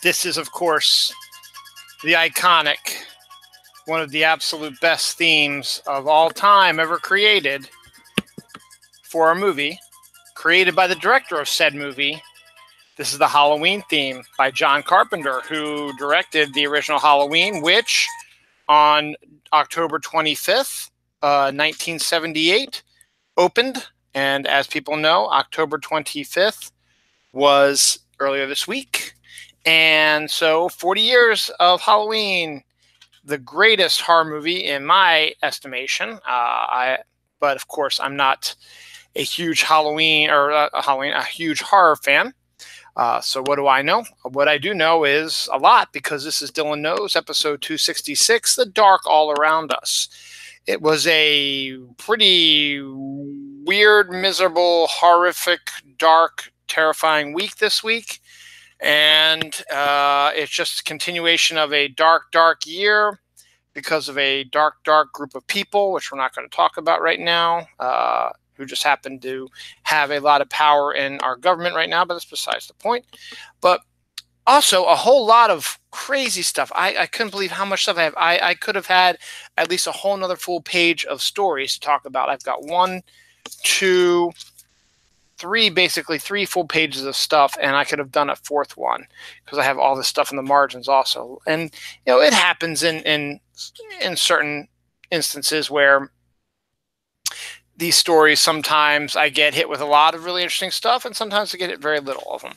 This is, of course, the iconic, one of the absolute best themes of all time ever created for a movie, created by the director of said movie. This is the Halloween theme by John Carpenter, who directed the original Halloween, which on October 25th, 1978, opened. And as people know, October 25th was earlier this week. And so 40 years of Halloween, the greatest horror movie in my estimation. But of course, I'm not a huge a huge horror fan. So what do I know? What I do know is a lot, because this is Dylan Knows, episode 266, The Dark All Around Us. It was a pretty weird, miserable, horrific, dark, terrifying week this week. And it's just a continuation of a dark, dark year because of a dark, dark group of people, which we're not going to talk about right now, who just happen to have a lot of power in our government right now, but that's besides the point. But also a whole lot of crazy stuff. I couldn't believe how much stuff I have. I could have had at least a whole nother full page of stories to talk about. I've got basically three full pages of stuff, and I could have done a fourth one because I have all this stuff in the margins also. And, it happens in certain instances where these stories, sometimes I get hit with a lot of really interesting stuff, and sometimes I get hit very little of them.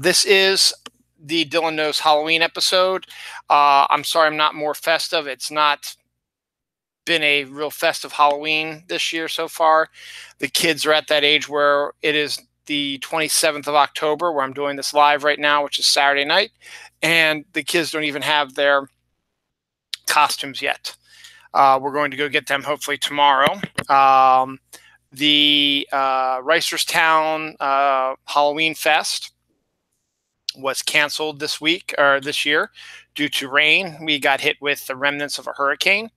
This is the Dylan Knows Halloween episode. I'm sorry I'm not more festive. It's not been a real festive Halloween this year so far. The kids are at that age where it is the 27th of October, where I'm doing this live right now, which is Saturday night, and the kids don't even have their costumes yet. We're going to go get them hopefully tomorrow. The Reisterstown Halloween Fest was canceled this year due to rain. We got hit with the remnants of a hurricane.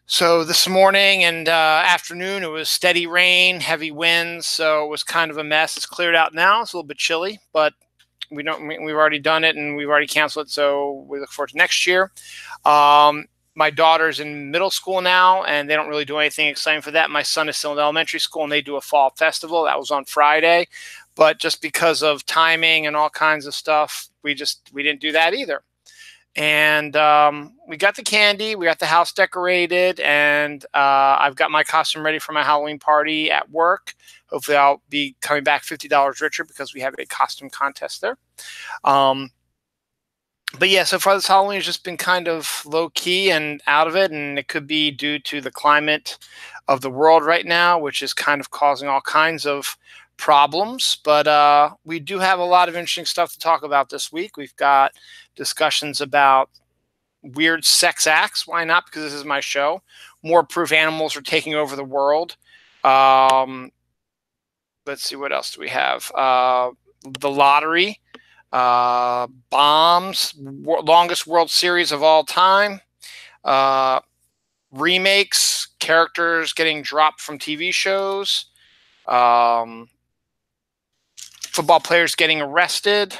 So this morning and afternoon, it was steady rain, heavy winds, so it was kind of a mess. It's cleared out now. It's a little bit chilly, but we've already done it, and we've already canceled it, so we look forward to next year. My daughter's in middle school now, and they don't really do anything exciting for that. My son is still in elementary school, and they do a fall festival. That was on Friday, but just because of timing and all kinds of stuff, we didn't do that either. And we got the candy, we got the house decorated, and I've got my costume ready for my Halloween party at work. Hopefully I'll be coming back $50 richer because we have a costume contest there. But yeah, so far this Halloween has just been kind of low-key and out of it, and it could be due to the climate of the world right now, which is kind of causing all kinds of problems. But we do have a lot of interesting stuff to talk about this week. We've got discussions about weird sex acts. Why not? Because this is my show. More proof animals are taking over the world. Let's see, what else do we have? The lottery. Bombs. Longest World Series of all time. Remakes. Characters getting dropped from TV shows. Football players getting arrested.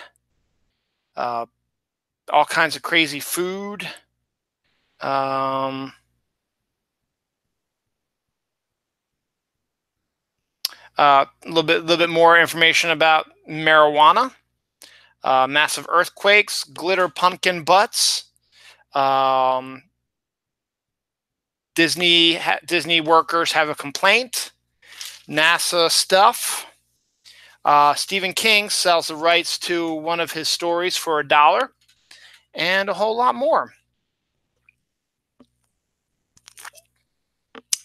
All kinds of crazy food. A little bit more information about marijuana. Massive earthquakes. Glitter pumpkin butts. Disney workers have a complaint. NASA stuff. Stephen King sells the rights to one of his stories for $1. And a whole lot more.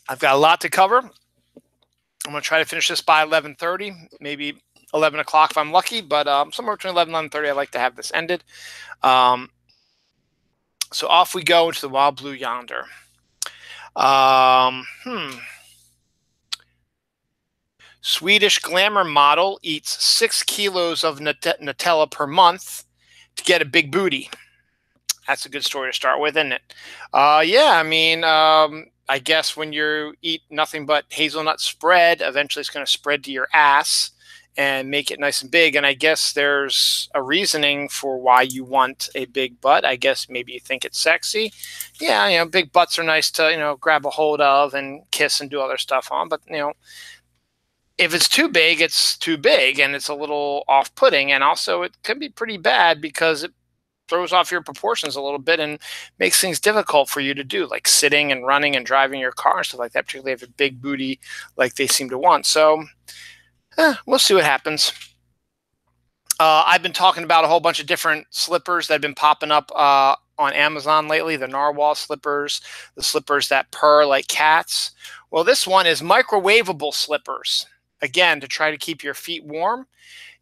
I've got a lot to cover. I'm going to try to finish this by 11:30, maybe 11 o'clock if I'm lucky, but somewhere between 11 and 11:30, I'd like to have this ended. So off we go into the wild blue yonder. Swedish glamour model eats 6 kilos of Nutella per month to get a big booty. That's a good story to start with, isn't it? Yeah, I mean, I guess when you eat nothing but hazelnut spread, eventually it's going to spread to your ass. and make it nice and big. And I guess there's a reasoning for why you want a big butt. I guess maybe you think it's sexy. Yeah, big butts are nice to, grab a hold of and kiss and do other stuff on. But, if it's too big, it's too big and it's a little off-putting. And also it can be pretty bad because it throws off your proportions a little bit and makes things difficult for you to do, like sitting and running and driving your car and stuff like that, particularly if you have a big booty like they seem to want. So we'll see what happens. I've been talking about a whole bunch of different slippers that have been popping up on Amazon lately, the narwhal slippers, the slippers that purr like cats. Well, this one is microwavable slippers. Again, to try to keep your feet warm.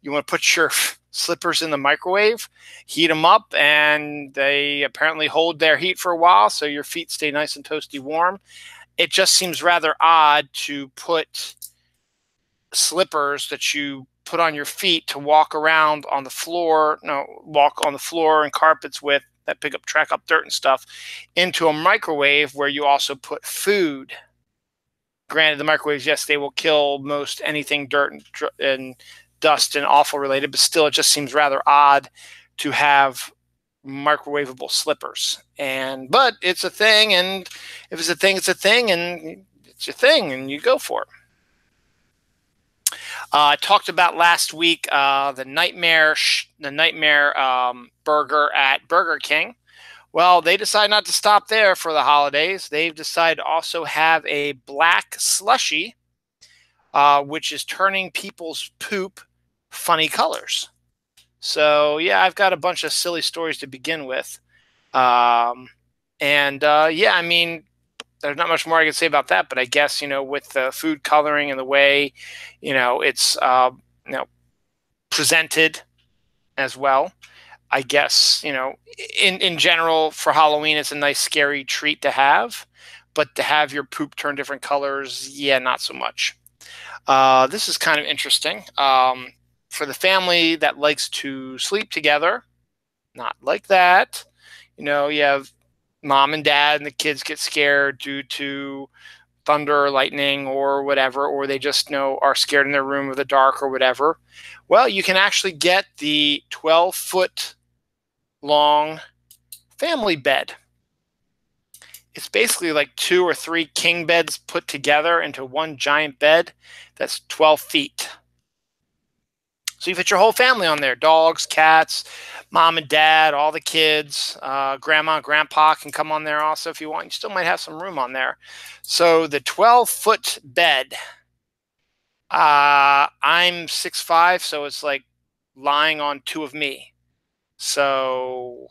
You want to put your slippers in the microwave, heat them up, and they apparently hold their heat for a while, so your feet stay nice and toasty warm. It just seems rather odd to put slippers that you put on your feet to walk around on the floor, walk on the floor and carpets with that track up dirt and stuff, into a microwave where you also put food. Granted, the microwaves, yes, they will kill most anything dirt and dust and offal related, but still it just seems rather odd to have microwavable slippers. But it's a thing, and if it's a thing, it's a thing, and it's your thing, and you go for it. I talked about last week the nightmare burger at Burger King. Well, they decided not to stop there for the holidays. They've decided to also have a black slushy, which is turning people's poop funny colors. So, yeah, I've got a bunch of silly stories to begin with. Yeah, I mean, there's not much more I can say about that, but I guess, with the food coloring and the way, it's, presented as well. I guess, in general for Halloween, it's a nice, scary treat to have, but to have your poop turn different colors, yeah, not so much. This is kind of interesting. For the family that likes to sleep together, not like that. You have mom and dad and the kids get scared due to thunder or lightning or whatever, or they just are scared in their room of the dark or whatever. Well, you can actually get the 12-foot long family bed. It's basically like 2 or 3 king beds put together into one giant bed that's 12 feet. So you fit your whole family on there. Dogs, cats, mom and dad, all the kids, grandma and grandpa can come on there also if you want. You still might have some room on there. So the 12-foot bed, I'm 6'5", so it's like lying on 2 of me. So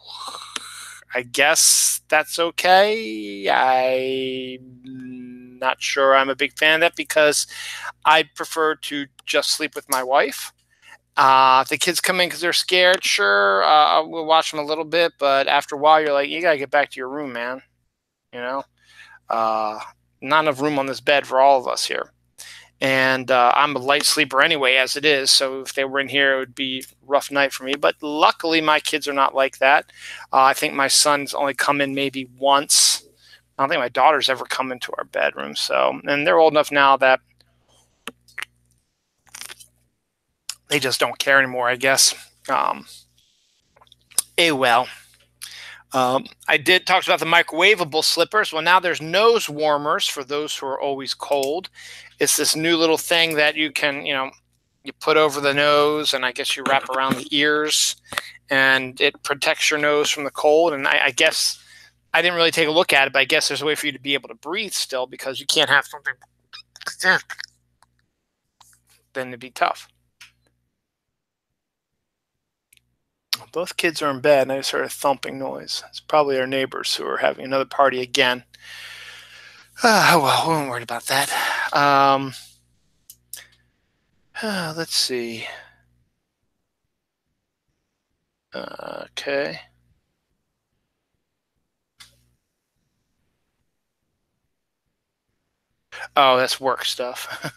I guess that's okay. I'm not sure I'm a big fan of that because I prefer to just sleep with my wife. If the kids come in because they're scared, sure, we'll watch them a little bit, but after a while, you're like, you got to get back to your room, man. Not enough room on this bed for all of us here. And I'm a light sleeper anyway, as it is, so if they were in here, it would be a rough night for me. But luckily, my kids are not like that. I think my son's only come in maybe once. I don't think my daughter's ever come into our bedroom. And they're old enough now that they just don't care anymore, I guess. Well. I did talk about the microwavable slippers. Well, now there's nose warmers for those who are always cold. It's this new little thing that you can, you put over the nose, and I guess you wrap around the ears, and it protects your nose from the cold. And I guess I didn't really take a look at it, but I guess there's a way for you to be able to breathe still, because you can't have something, then it'd be tough. Both kids are in bed, and I just heard a thumping noise. It's probably our neighbors who are having another party again. Well, we won't worry about that. Let's see. Okay. Oh, that's work stuff.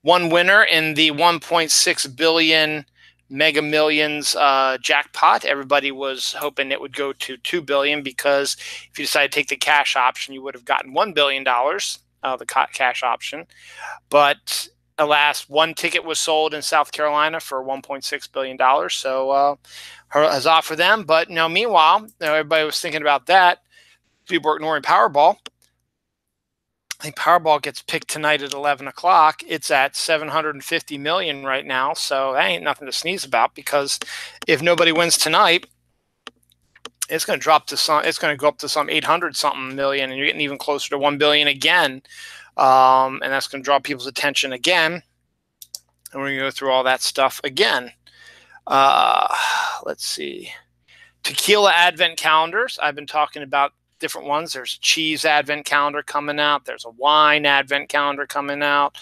One winner in the 1.6 billion Mega Millions jackpot. Everybody was hoping it would go to 2 billion, because if you decided to take the cash option, you would have gotten $1 billion. the cash option. But alas, one ticket was sold in South Carolina for $1.6 billion. So huzzah for them. But meanwhile, everybody was thinking about that. People were ignoring Powerball. I think Powerball gets picked tonight at 11 o'clock. It's at 750 million right now. So that ain't nothing to sneeze about, because if nobody wins tonight, it's going to drop to some, it's going to go up to some 800 something million, and you're getting even closer to 1 billion again. And that's going to draw people's attention again. And we're going to go through all that stuff again. Let's see. Tequila advent calendars. I've been talking about different ones. There's a cheese advent calendar coming out. There's a wine advent calendar coming out.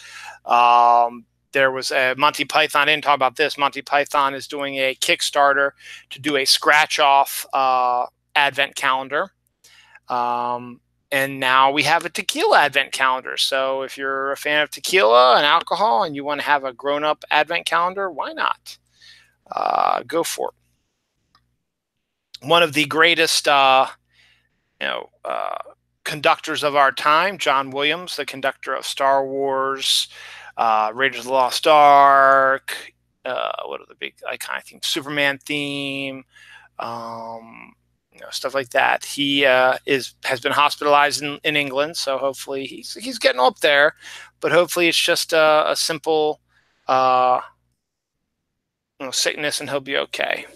There was a Monty Python. I didn't talk about this. Monty Python is doing a Kickstarter to do a scratch-off advent calendar. And now we have a tequila advent calendar. So if you're a fan of tequila and alcohol and you want to have a grown-up advent calendar, why not? Go for it. One of the greatest conductors of our time, John Williams, the conductor of Star Wars, Raiders of the Lost Ark, what are the big iconic themes? Superman theme, stuff like that. He has been hospitalized in England, so hopefully he's getting up there, but hopefully it's just a simple sickness, and he'll be okay.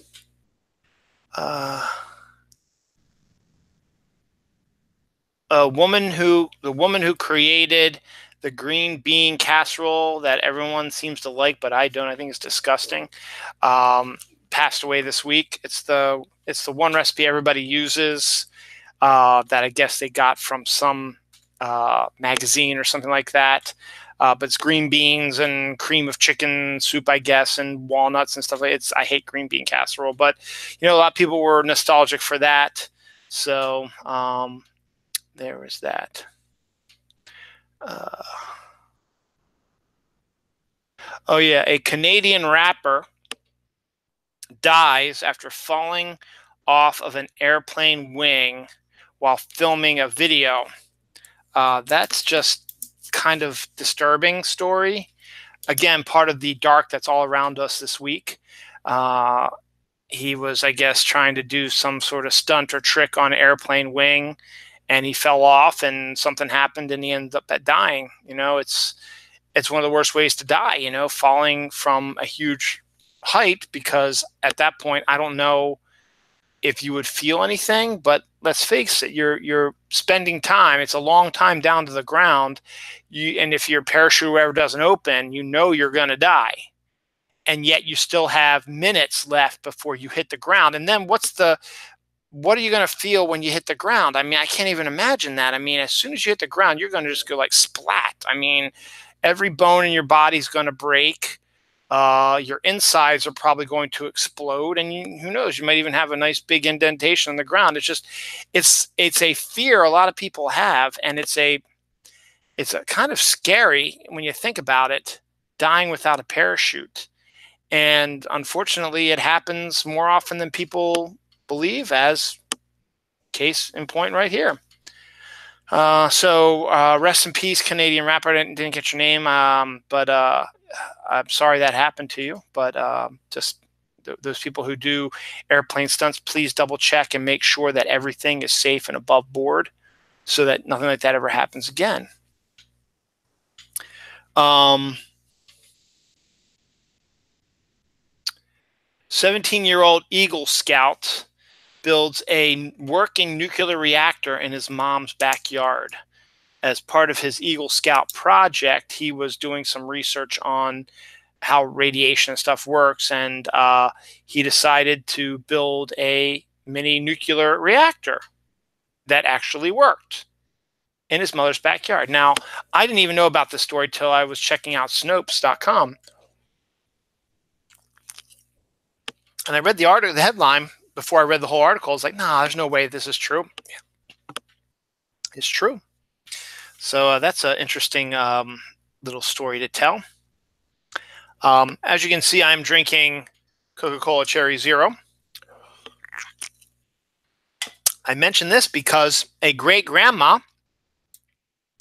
The woman who created the green bean casserole that everyone seems to like, but I don't. I think it's disgusting. Passed away this week. It's the one recipe everybody uses that I guess they got from some magazine or something like that. But it's green beans and cream of chicken soup, I guess, and walnuts and stuff like that. I hate green bean casserole, but a lot of people were nostalgic for that. So there was that. Oh yeah, a Canadian rapper dies after falling off of an airplane wing while filming a video. That's just kind of disturbing story. Again, part of the dark that's all around us this week. He was, I guess, trying to do some sort of stunt or trick on an airplane wing, and he fell off and something happened and he ended up dying. It's one of the worst ways to die, falling from a huge height, because at that point, I don't know if you would feel anything, but let's face it, you're spending time. It's a long time down to the ground. And if your parachute ever doesn't open, you're going to die. And yet you still have minutes left before you hit the ground. And then what are you going to feel when you hit the ground? I mean, I can't even imagine that. I mean, as soon as you hit the ground, you're going to just go like splat. I mean, every bone in your body is going to break. Your insides are probably going to explode, and who knows, you might even have a nice big indentation on the ground. It's a fear a lot of people have, and it's a kind of scary when you think about it, dying without a parachute. And unfortunately, it happens more often than people believe, as case in point right here. So rest in peace, Canadian rapper. Didn't get your name, but I'm sorry that happened to you. But just those people who do airplane stunts, please double check and make sure that everything is safe and above board, so that nothing like that ever happens again. 17-year-old Eagle Scout builds a working nuclear reactor in his mom's backyard. As part of his Eagle Scout project, he was doing some research on how radiation and stuff works, and he decided to build a mini nuclear reactor that actually worked in his mother's backyard. Now, I didn't even know about this story till I was checking out Snopes.com. And I read the article, the headline, before I read the whole article. I was like, nah, there's no way this is true. It's true. So that's an interesting little story to tell. As you can see, I'm drinking Coca-Cola Cherry Zero. I mention this because a great-grandma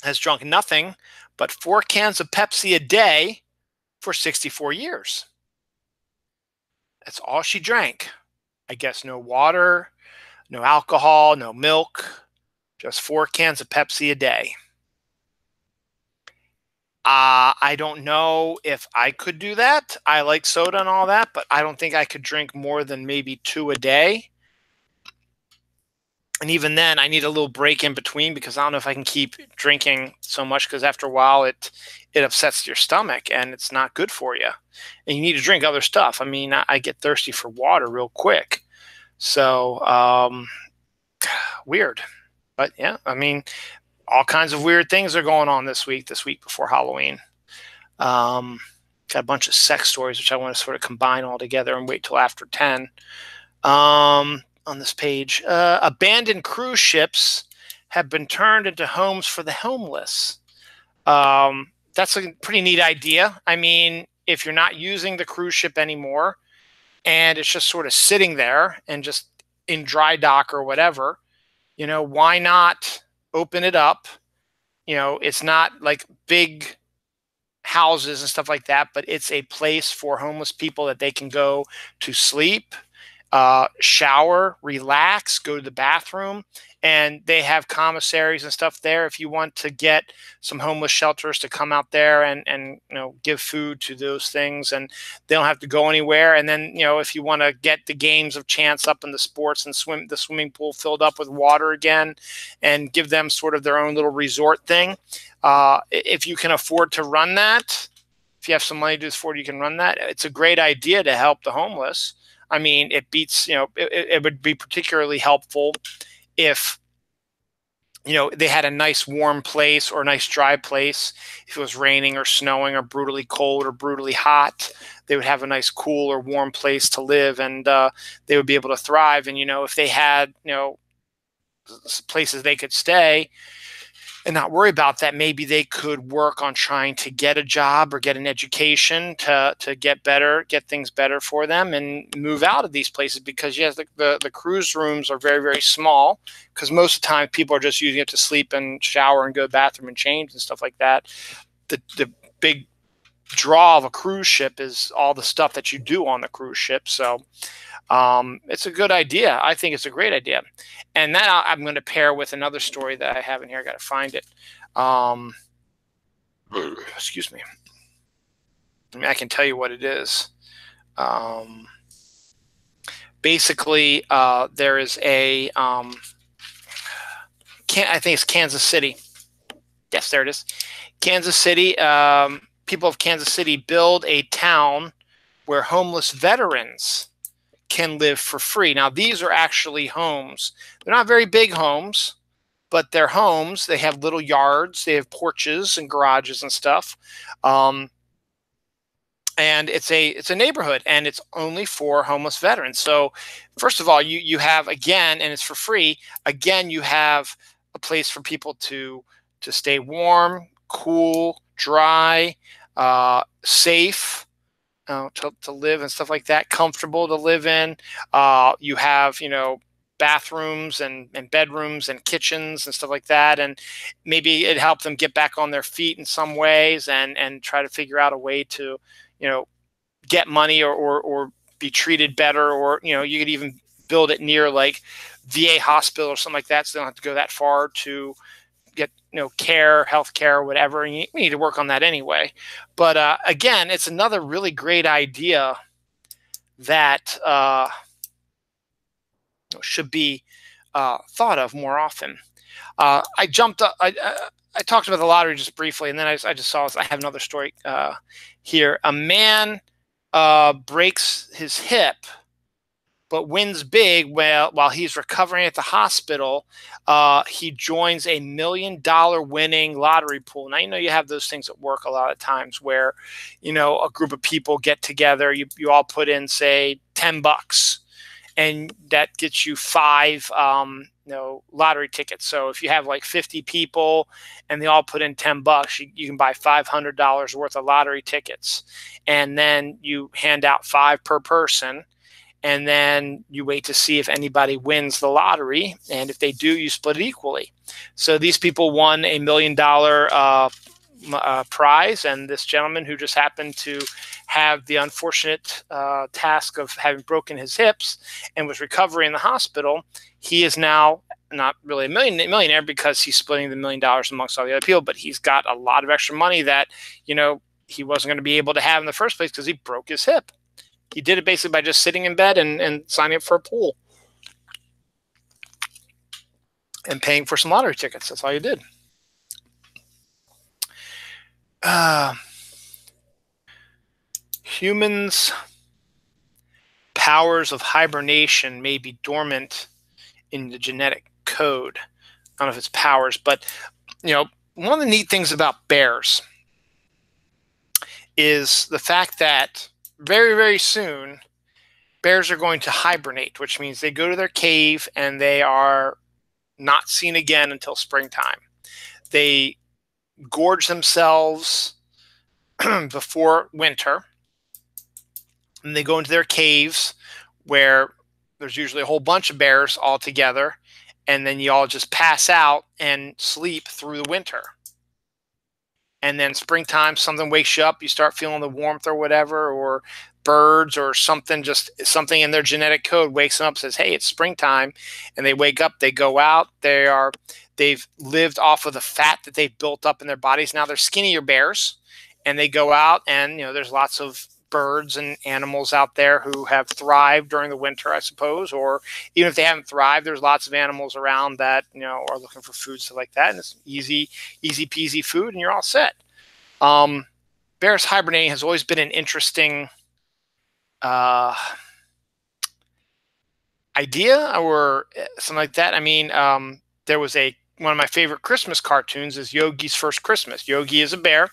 has drunk nothing but 4 cans of Pepsi a day for 64 years. That's all she drank. I guess no water, no alcohol, no milk, just 4 cans of Pepsi a day. I don't know if I could do that. I like soda and all that, but I don't think I could drink more than maybe 2 a day. And even then, I need a little break in between because I don't know if I can keep drinking so much because after a while it upsets your stomach and it's not good for you. And you need to drink other stuff. I mean, I get thirsty for water real quick. So, weird. But yeah, I mean, all kinds of weird things are going on this week before Halloween. Got a bunch of sex stories, which I want to sort of combine all together and wait till after 10. On this page, abandoned cruise ships have been turned into homes for the homeless. That's a pretty neat idea. I mean, if you're not using the cruise ship anymore and it's just sort of sitting there and just in dry dock or whatever, why not open it up? It's not like big houses and stuff like that, but it's a place for homeless people that they can go to sleep, shower, relax, go to the bathroom, and they have commissaries and stuff there if you want to get some homeless shelters to come out there and give food to those things, and they don't have to go anywhere. And then if you want to get the games of chance up in the sports and the swimming pool filled up with water again, and give them sort of their own little resort thing, if you can afford to run that, if you have some money to afford, you can run that. It's a great idea to help the homeless. I mean, it beats, it would be particularly helpful if, they had a nice warm place or a nice dry place. If it was raining or snowing or brutally cold or brutally hot, they would have a nice cool or warm place to live, and they would be able to thrive. And, if they had, places they could stay and not worry about that, maybe they could work on trying to get a job or get an education to get things better for them and move out of these places. Because yes, the cruise rooms are very, very small because most of the time people are just using it to sleep and shower and go to the bathroom and change and stuff like that. The big draw of a cruise ship is all the stuff that you do on the cruise ship. So it's a good idea. I think it's a great idea. And then I'm going to pair with another story that I have in here. I got to find it. Excuse me. I mean, I can tell you what it is. Basically, there is a, I think it's Kansas City. Yes, there it is. Kansas City. People of Kansas City build a town where homeless veterans can live for free. Now, these are actually homes. They're not very big homes, but they're homes. They have little yards. They have porches and garages and stuff. And it's a neighborhood, and it's only for homeless veterans. So first of all, you have, again, and it's for free, again, you have a place for people to stay warm, cool, dry, safe, to live and stuff like that, comfortable to live in. You have, bathrooms and bedrooms and kitchens and stuff like that. And maybe it helped them get back on their feet in some ways and try to figure out a way to, get money or be treated better. Or, you could even build it near like VA hospital or something like that, so they don't have to go that far to get care, health care, or whatever. And we need to work on that anyway. But again, it's another really great idea that should be thought of more often. I talked about the lottery just briefly, and then I just saw I have another story here. A man breaks his hip but wins big while he's recovering at the hospital. He joins a $1 million winning lottery pool. Now, you have those things at work a lot of times where, a group of people get together. You all put in, say, $10, and that gets you 5 lottery tickets. So if you have like 50 people and they all put in $10, you can buy $500 worth of lottery tickets. And then you hand out 5 per person. and then you wait to see if anybody wins the lottery, and if they do, you split it equally. So these people won $1 million prize, and this gentleman, who just happened to have the unfortunate task of having broken his hips and was recovering in the hospital, he is now not really a millionaire because he's splitting the $1 million amongst all the other people, but he's got a lot of extra money that, he wasn't going to be able to have in the first place because he broke his hip. He did it basically by just sitting in bed and signing up for a pool and paying for some lottery tickets. That's all you did. Humans' powers of hibernation may be dormant in the genetic code. I don't know if it's powers, but one of the neat things about bears is the fact that very, very soon bears are going to hibernate, which means they go to their cave and they are not seen again until springtime. They gorge themselves before winter, and they go into their caves where there's usually a whole bunch of bears all together, and then you all just pass out and sleep through the winter. And then springtime, something wakes you up, you start feeling the warmth or whatever, or birds or something, just something in their genetic code wakes them up, says, hey, it's springtime. And they wake up, they go out, they've lived off of the fat that they've built up in their bodies. Now they're skinnier bears, and they go out, and there's lots of birds and animals out there who have thrived during the winter, I suppose, or even if they haven't thrived, there's lots of animals around that are looking for food, stuff like that, and it's easy peasy food, and you're all set. Bears hibernating has always been an interesting idea or something like that. I mean, there was one of my favorite Christmas cartoons is Yogi's First Christmas. Yogi is a bear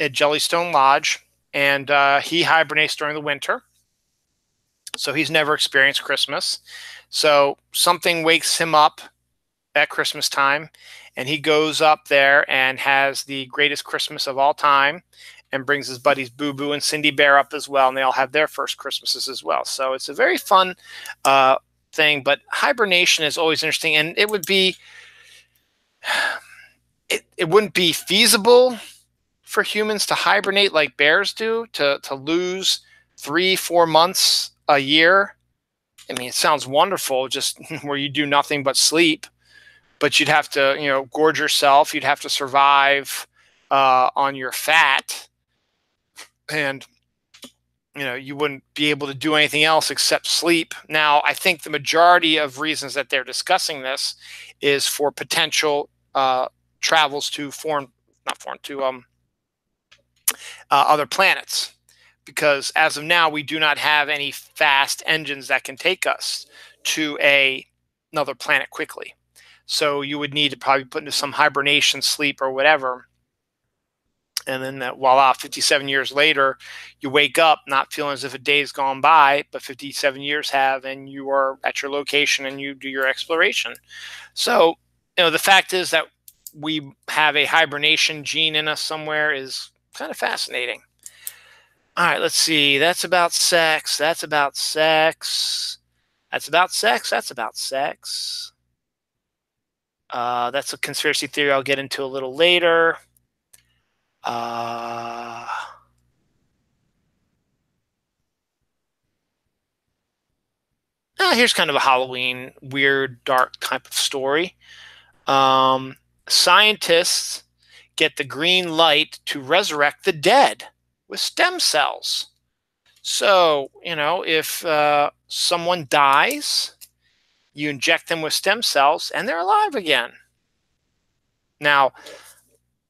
at Jellystone Lodge, and he hibernates during the winter, so he's never experienced Christmas. So something wakes him up at Christmas time, and he goes up there and has the greatest Christmas of all time, and brings his buddies Boo Boo and Cindy Bear up as well, and they all have their first Christmases as well. So it's a very fun thing, but hibernation is always interesting, and it wouldn't be feasible for humans to hibernate like bears do, to lose 3-4 months a year. I mean, it sounds wonderful, just where you do nothing but sleep, but you'd have to, gorge yourself. You'd have to survive on your fat, and you wouldn't be able to do anything else except sleep. Now, I think the majority of reasons that they're discussing this is for potential travels to other planets, because as of now, we do not have any fast engines that can take us to another planet quickly. So you would need to probably put into some hibernation sleep or whatever. And then voila, 57 years later, you wake up not feeling as if a day's gone by, but 57 years have, and you are at your location and you do your exploration. So, the fact is that we have a hibernation gene in us somewhere is kind of fascinating. All right, let's see. That's about sex. That's about sex. That's about sex. That's about sex. That's a conspiracy theory I'll get into a little later. Here's kind of a Halloween, weird, dark type of story. Scientists get the green light to resurrect the dead with stem cells. So, if someone dies, you inject them with stem cells and they're alive again. Now,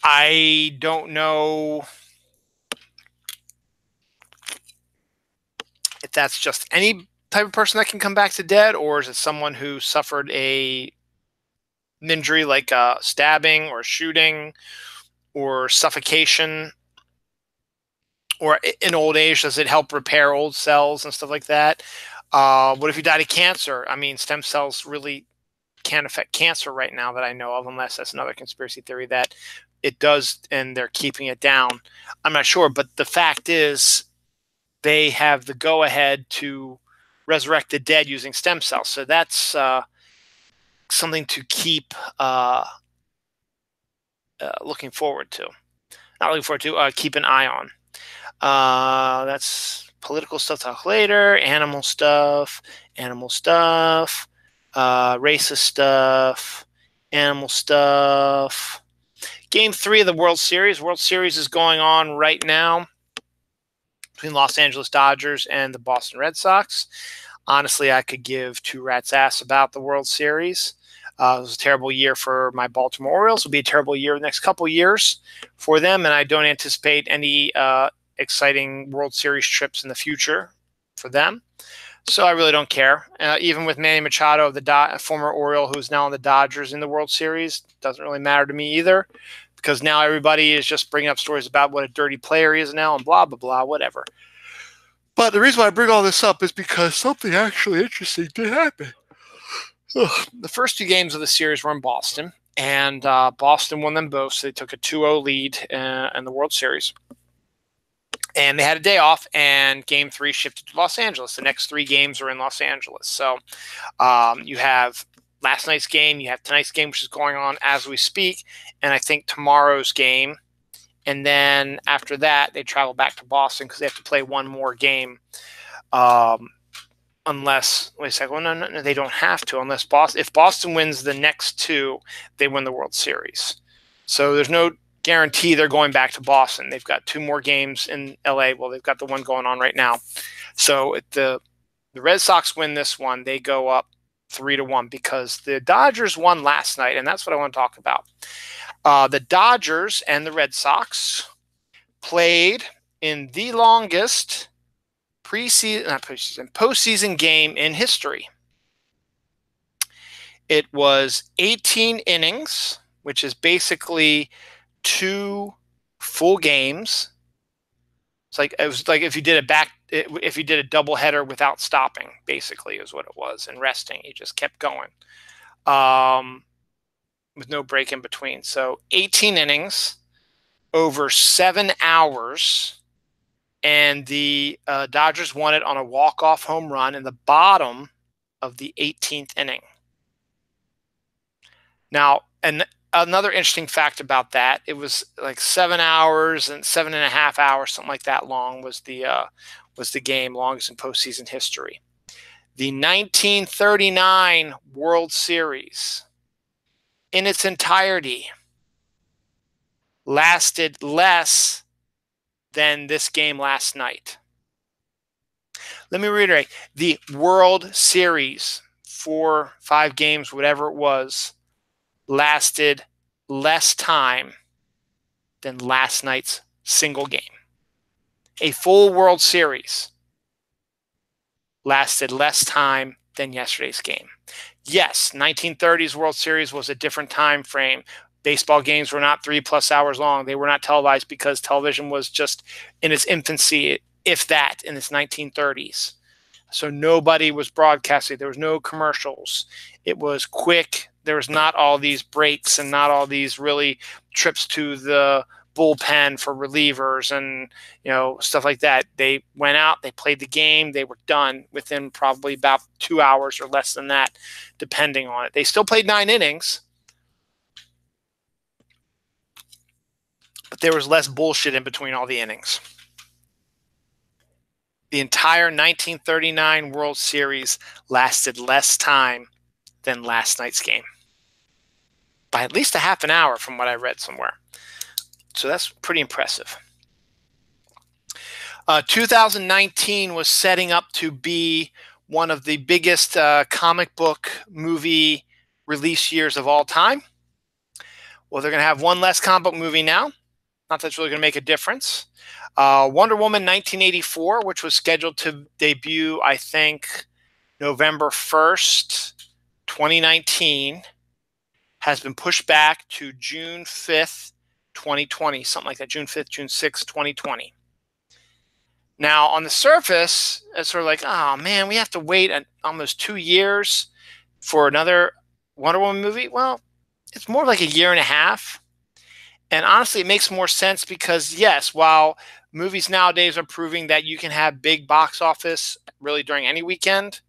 I don't know if that's just any type of person that can come back to dead, or is it someone who suffered an injury like stabbing or shooting or suffocation, or in old age, does it help repair old cells and stuff like that? What if you died of cancer? I mean, stem cells really can't affect cancer right now that I know of, unless that's another conspiracy theory that it does and they're keeping it down. I'm not sure, but the fact is they have the go-ahead to resurrect the dead using stem cells. So that's something to keep looking forward to. Not looking forward to, keep an eye on. That's political stuff, talk later. Animal stuff, racist stuff, animal stuff. Game 3 of the World Series. World Series is going on right now between Los Angeles Dodgers and the Boston Red Sox. Honestly, I could give two rats' ass about the World Series. It was a terrible year for my Baltimore Orioles. It'll be a terrible year the next couple of years for them, and I don't anticipate any exciting World Series trips in the future for them. So I really don't care. Even with Manny Machado, the former Oriole, who's now on the Dodgers in the World Series, doesn't really matter to me either, because now everybody is just bringing up stories about what a dirty player he is now and blah, blah, blah, whatever. But the reason why I bring all this up is because something actually interesting did happen. The first two games of the series were in Boston, and Boston won them both, so they took a 2-0 lead in the World Series. And they had a day off, and Game 3 shifted to Los Angeles. The next 3 games are in Los Angeles. So you have last night's game, you have tonight's game, which is going on as we speak, and I think tomorrow's game. And then after that, they travel back to Boston because they have to play one more game. Unless, wait a second, well, no, they don't have to. Unless if Boston wins the next 2, they win the World Series. So there's no guarantee they're going back to Boston. They've got 2 more games in LA. Well, they've got the one going on right now. So if the Red Sox win this one, they go up 3-1 because the Dodgers won last night, and that's what I want to talk about. The Dodgers and the Red Sox played in the longest postseason game in history. It was 18 innings, which is basically 2 full games. It was like if you did a doubleheader without stopping, basically is what it was, and resting. You just kept going. With no break in between. So 18 innings over 7 hours, and the Dodgers won it on a walk-off home run in the bottom of the 18th inning. Now, and another interesting fact about that, it was like 7 hours and 7.5 hours, something like that long was the game, longest in postseason history. The 1939 World Series in its entirety lasted less than this game last night. Let me reiterate. The World Series, 4, 5 games, whatever it was, lasted less time than last night's single game. A full World Series lasted less time than yesterday's game. Yes, 1930s World Series was a different time frame. Baseball games were not 3+ hours long. They were not televised because television was just in its infancy, if that, in its 1930s. So nobody was broadcasting. There was no commercials. It was quick. There was not all these breaks and not all these really trips to the bullpen for relievers and stuff like that. They went out, they played the game, they were done within probably about 2 hours or less than that, depending on it. They still played 9 innings, but there was less bullshit in between all the innings. The entire 1939 World Series lasted less time than last night's game, by at least a half an hour from what I read somewhere. So that's pretty impressive. 2019 was setting up to be one of the biggest comic book movie release years of all time. Well, they're going to have one less comic book movie now. Not that it's really going to make a difference. Wonder Woman 1984, which was scheduled to debut, I think, November 1st, 2019, has been pushed back to June 5th, 2020, something like that, June 5th, June 6th, 2020. Now, on the surface, it's sort of like, oh, man, we have to wait almost 2 years for another Wonder Woman movie. Well, it's more like a year and a half. And honestly, it makes more sense because, yes, while movies nowadays are proving that you can have big box office really during any weekend,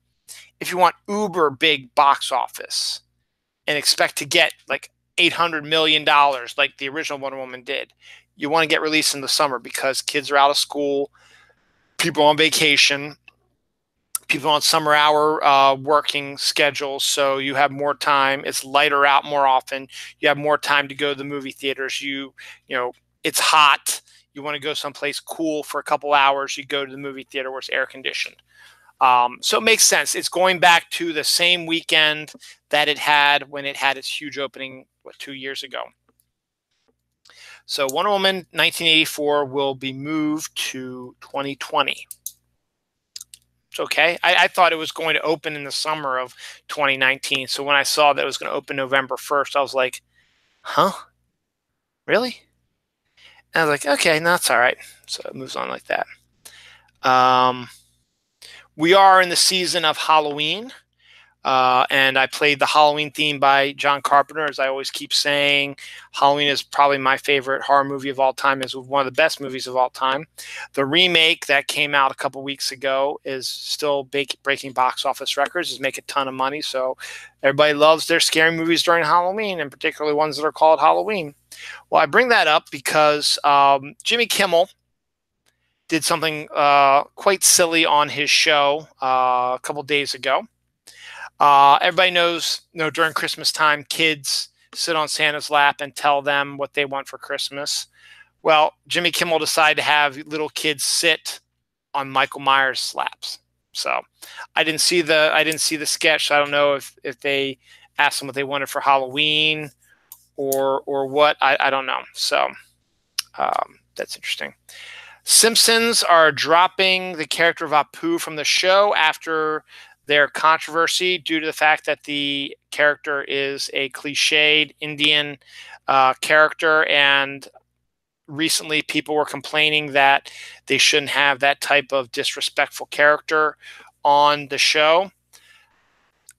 if you want uber big box office and expect to get like $800 million like the original Wonder Woman did, you want to get released in the summer because kids are out of school, people on vacation, people on summer hour working schedules, so you have more time. It's lighter out more often. You have more time to go to the movie theaters. You know, it's hot. You want to go someplace cool for a couple hours. You go to the movie theater where it's air conditioned. So it makes sense. It's going back to the same weekend that it had when it had its huge opening, 2 years ago. So Wonder Woman 1984 will be moved to 2020. It's okay. I thought it was going to open in the summer of 2019. So when I saw that it was going to open November 1st, I was like, huh? Really? And I was like, okay, no, that's all right. So it moves on like that. We are in the season of Halloween. And I played the Halloween theme by John Carpenter. As I always keep saying, Halloween is probably my favorite horror movie of all time. It's one of the best movies of all time. The remake that came out a couple weeks ago is still breaking box office records. Is making a ton of money. So everybody loves their scary movies during Halloween, and particularly ones that are called Halloween. Well, I bring that up because Jimmy Kimmel did something quite silly on his show a couple days ago. Everybody knows, during Christmas time, kids sit on Santa's lap and tell them what they want for Christmas. Well, Jimmy Kimmel decided to have little kids sit on Michael Myers' laps. So I didn't see the sketch. So I don't know if they asked them what they wanted for Halloween or what. I don't know. So that's interesting. Simpsons are dropping the character of Apu from the show after their controversy due to the fact that the character is a cliched Indian character, and recently people were complaining that they shouldn't have that type of disrespectful character on the show.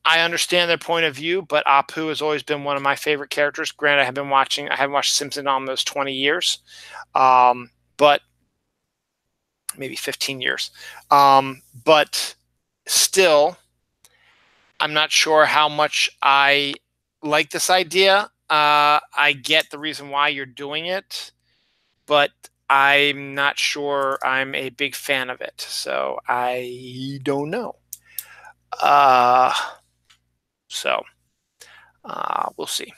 I understand their point of view, but Apu has always been one of my favorite characters. Granted, I haven't watched Simpsons in almost 20 years, but maybe 15 years. But still, I'm not sure how much I like this idea. I get the reason why you're doing it, but I'm not sure I'm a big fan of it. So I don't know. So we'll see.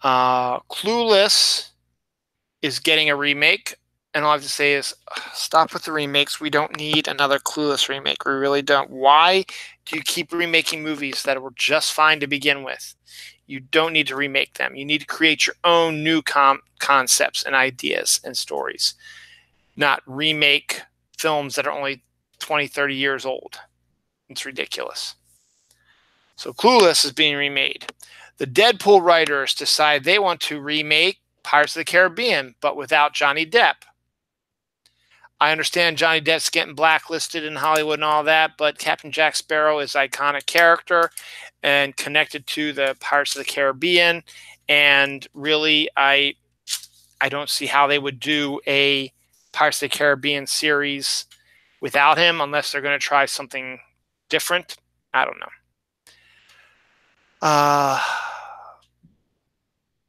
Clueless is getting a remake. And all I have to say is, stop with the remakes. We don't need another Clueless remake. We really don't. Why do you keep remaking movies that were just fine to begin with? You don't need to remake them. You need to create your own new concepts and ideas and stories, not remake films that are only 20, 30 years old. It's ridiculous. So Clueless is being remade. The Deadpool writers decide they want to remake Pirates of the Caribbean, but without Johnny Depp. I understand Johnny Depp's getting blacklisted in Hollywood and all that, but Captain Jack Sparrow is an iconic character and connected to the Pirates of the Caribbean. And really, I don't see how they would do a Pirates of the Caribbean series without him, unless they're going to try something different. I don't know.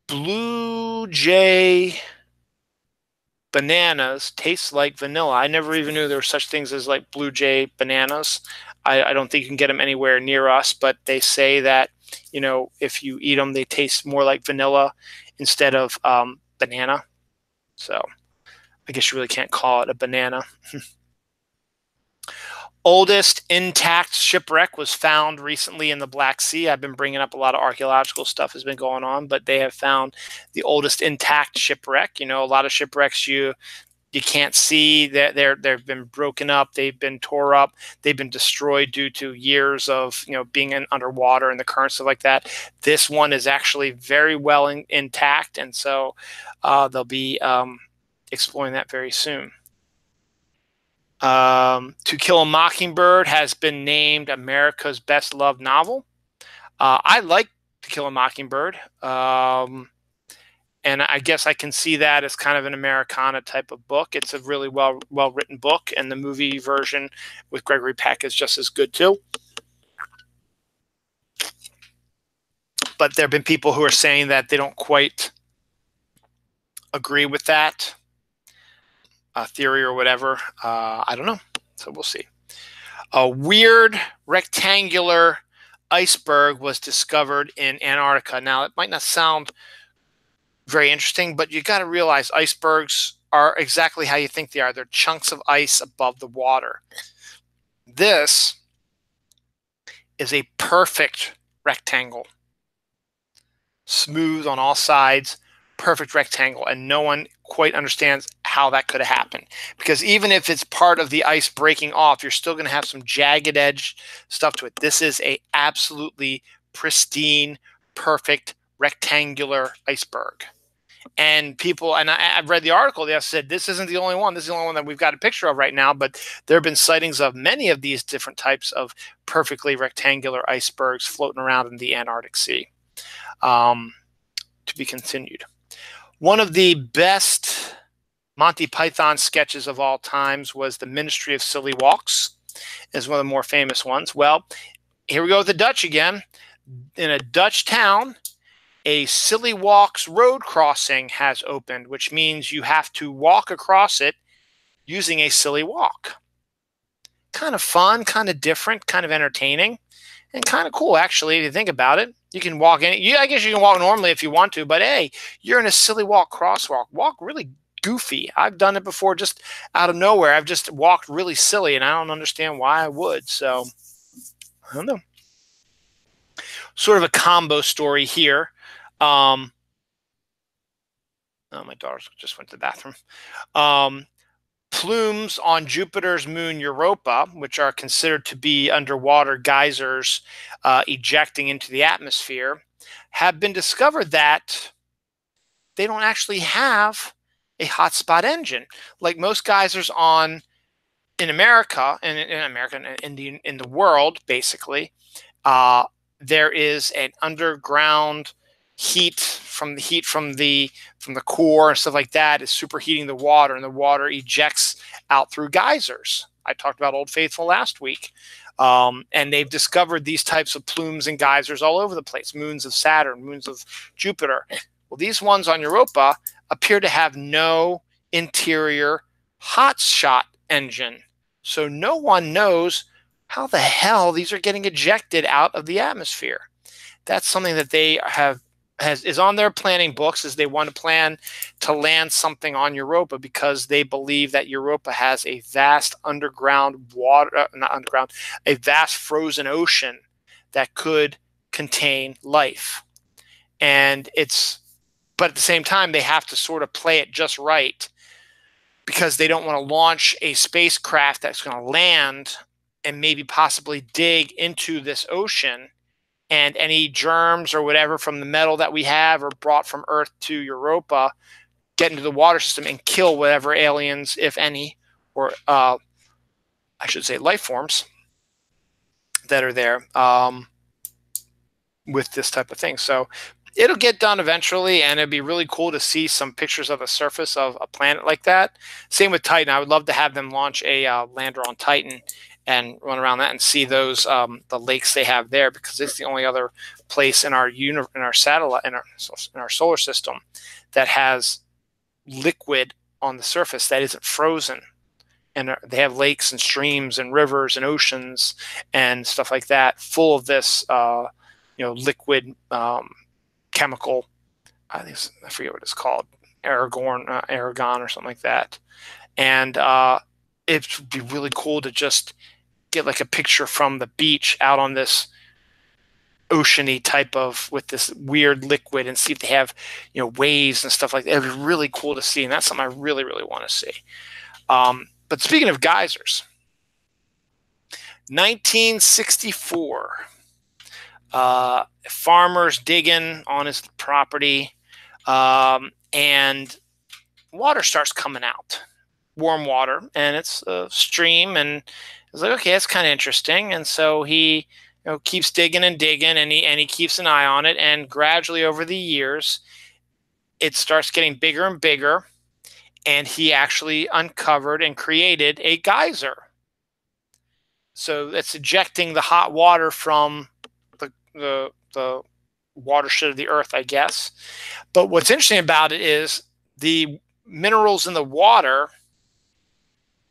Blue Jay bananas taste like vanilla. I never even knew there were such things as like Blue Jay bananas. I don't think you can get them anywhere near us, but they say that, if you eat them, they taste more like vanilla instead of banana. So I guess you really can't call it a banana. Oldest intact shipwreck was found recently in the Black Sea. I've been bringing up a lot of archaeological stuff has been going on, but they have found the oldest intact shipwreck. A lot of shipwrecks you can't see that they've been broken up, they've been tore up, they've been destroyed due to years of being underwater and the currents, stuff like that. This one is actually very well intact, and so they'll be exploring that very soon. To Kill a Mockingbird has been named America's best loved novel. I like To Kill a Mockingbird, and And I guess I can see that as kind of an Americana type of book. It's a really well written book, and the movie version with Gregory Peck is just as good too. But there have been people who are saying that they don't quite agree with that theory or whatever. I don't know. So we'll see. A weird rectangular iceberg was discovered in Antarctica. Now, it might not sound very interesting, but you got to realize icebergs are exactly how you think they are. They're chunks of ice above the water. This is a perfect rectangle. Smooth on all sides, perfect rectangle, and no one quite understands how that could have happened. Because even if it's part of the ice breaking off, you're still going to have some jagged edge stuff to it. This is a absolutely pristine, perfect rectangular iceberg. And people, and I've read the article, they said this isn't the only one. This is the only one that we've got a picture of right now, but there have been sightings of many of these different types of perfectly rectangular icebergs floating around in the Antarctic Sea. To be continued. One of the best Monty Python sketches of all times was The Ministry of Silly Walks. Is one of the more famous ones. Well, here we go with the Dutch again. In a Dutch town, a Silly Walks road crossing has opened, which means you have to walk across it using a silly walk. Kind of fun, kind of different, kind of entertaining, and kind of cool, actually, if you think about it. You can walk in. I guess you can walk normally if you want to, but hey, you're in a silly walk crosswalk. Walk really goofy. I've done it before just out of nowhere. I've just walked really silly, and I don't understand why I would. So, I don't know. Sort of a combo story here. Oh, my daughter just went to the bathroom. Plumes on Jupiter's moon Europa, which are considered to be underwater geysers ejecting into the atmosphere, have been discovered that they don't actually have a hotspot engine. Like most geysers in America, in the world, basically, there is an underground heat from the core and stuff like that is superheating the water, and the water ejects out through geysers. I talked about Old Faithful last week. And they've discovered these types of plumes and geysers all over the place, moons of Saturn, moons of Jupiter. Well, these ones on Europa appear to have no interior hotshot engine. So no one knows how the hell these are getting ejected out of the atmosphere. That's something that they is on their planning books, as they want to plan to land something on Europa, because they believe that Europa has a vast underground a vast frozen ocean that could contain life. But at the same time, they have to sort of play it just right, because they don't want to launch a spacecraft that's going to land and maybe possibly dig into this ocean, and any germs or whatever from the metal that we have or brought from Earth to Europa get into the water system and kill whatever aliens, if any, or I should say life forms that are there with this type of thing. So it'll get done eventually, and it'd be really cool to see some pictures of the surface of a planet like that. Same with Titan. I would love to have them launch a lander on Titan and run around that and see those the lakes they have there, because it's the only other place in our satellite in our solar system that has liquid on the surface that isn't frozen. And they have lakes and streams and rivers and oceans and stuff like that, full of this liquid chemical. I forget what it's called, argon or something like that. And it would be really cool to just get like a picture from the beach out on this oceany type of, with this weird liquid, and see if they have waves and stuff like that. It'd be really cool to see, and that's something I really, really want to see. But speaking of geysers, 1964, farmer's digging on his property, and water starts coming out, warm water, and it's a stream, and it's like, okay, that's kind of interesting. And so he keeps digging and digging, and he keeps an eye on it, and gradually over the years, it starts getting bigger and bigger, and he actually uncovered and created a geyser. So it's ejecting the hot water from the watershed of the earth, I guess. But what's interesting about it is the minerals in the water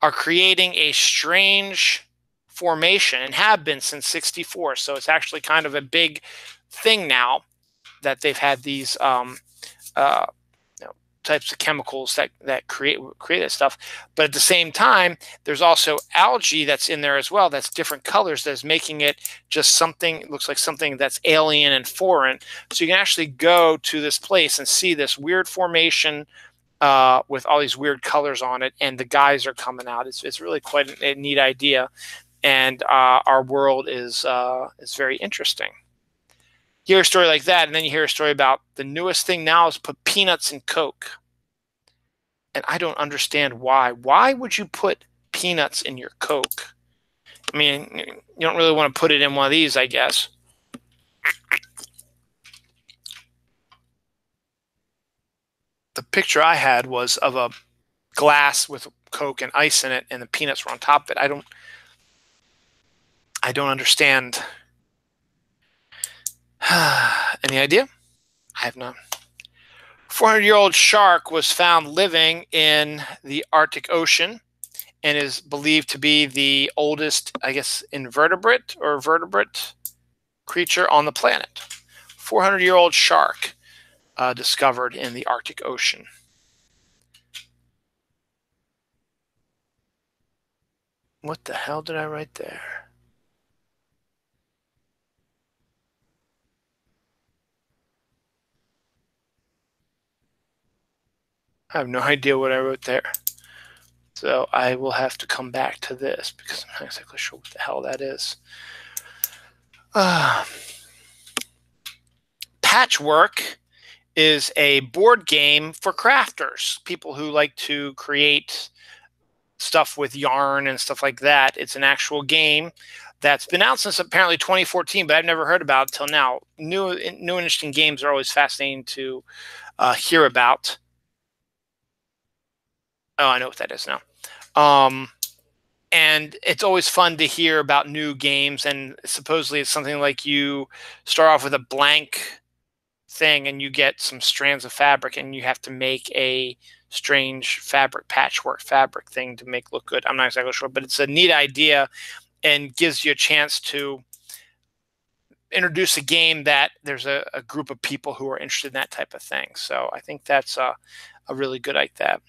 are creating a strange formation and have been since 64. So it's actually kind of a big thing now that they've had these uh, types of chemicals that create that stuff. But at the same time, there's also algae that's in there as well, that's different colors, that's making it just something, it looks like something that's alien and foreign. So you can actually go to this place and see this weird formation with all these weird colors on it, and the guys are coming out. It's really quite a neat idea, and our world is very interesting. You hear a story like that, and then you hear a story about the newest thing now is put peanuts in Coke. And I don't understand why. Why would you put peanuts in your Coke? I mean, you don't really want to put it in one of these, I guess. The picture I had was of a glass with Coke and ice in it, and the peanuts were on top of it. I don't understand. Any idea? I have none. 400-year-old shark was found living in the Arctic Ocean and is believed to be the oldest, I guess, invertebrate or vertebrate creature on the planet. 400-year-old shark discovered in the Arctic Ocean. What the hell did I write there? I have no idea what I wrote there. So I will have to come back to this because I'm not exactly sure what the hell that is. Patchwork is a board game for crafters, people who like to create stuff with yarn and stuff like that. It's an actual game that's been out since apparently 2014, but I've never heard about it till now. New and interesting games are always fascinating to hear about. Oh, I know what that is now. And it's always fun to hear about new games, and supposedly it's something like you start off with a blank thing and you get some strands of fabric and you have to make a strange fabric, patchwork fabric thing to make look good. I'm not exactly sure, but it's a neat idea and gives you a chance to introduce a game that there's a group of people who are interested in that type of thing. So I think that's a really good like that.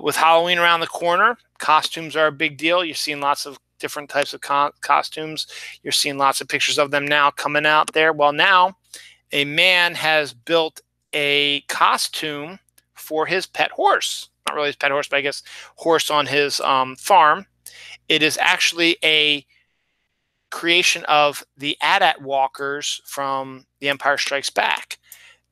With Halloween around the corner, costumes are a big deal. You're seeing lots of different types of costumes. You're seeing lots of pictures of them now coming out there. Well, now a man has built a costume for his pet horse. Not really his pet horse, but I guess horse on his farm. It is actually a creation of the AT-AT walkers from The Empire Strikes Back.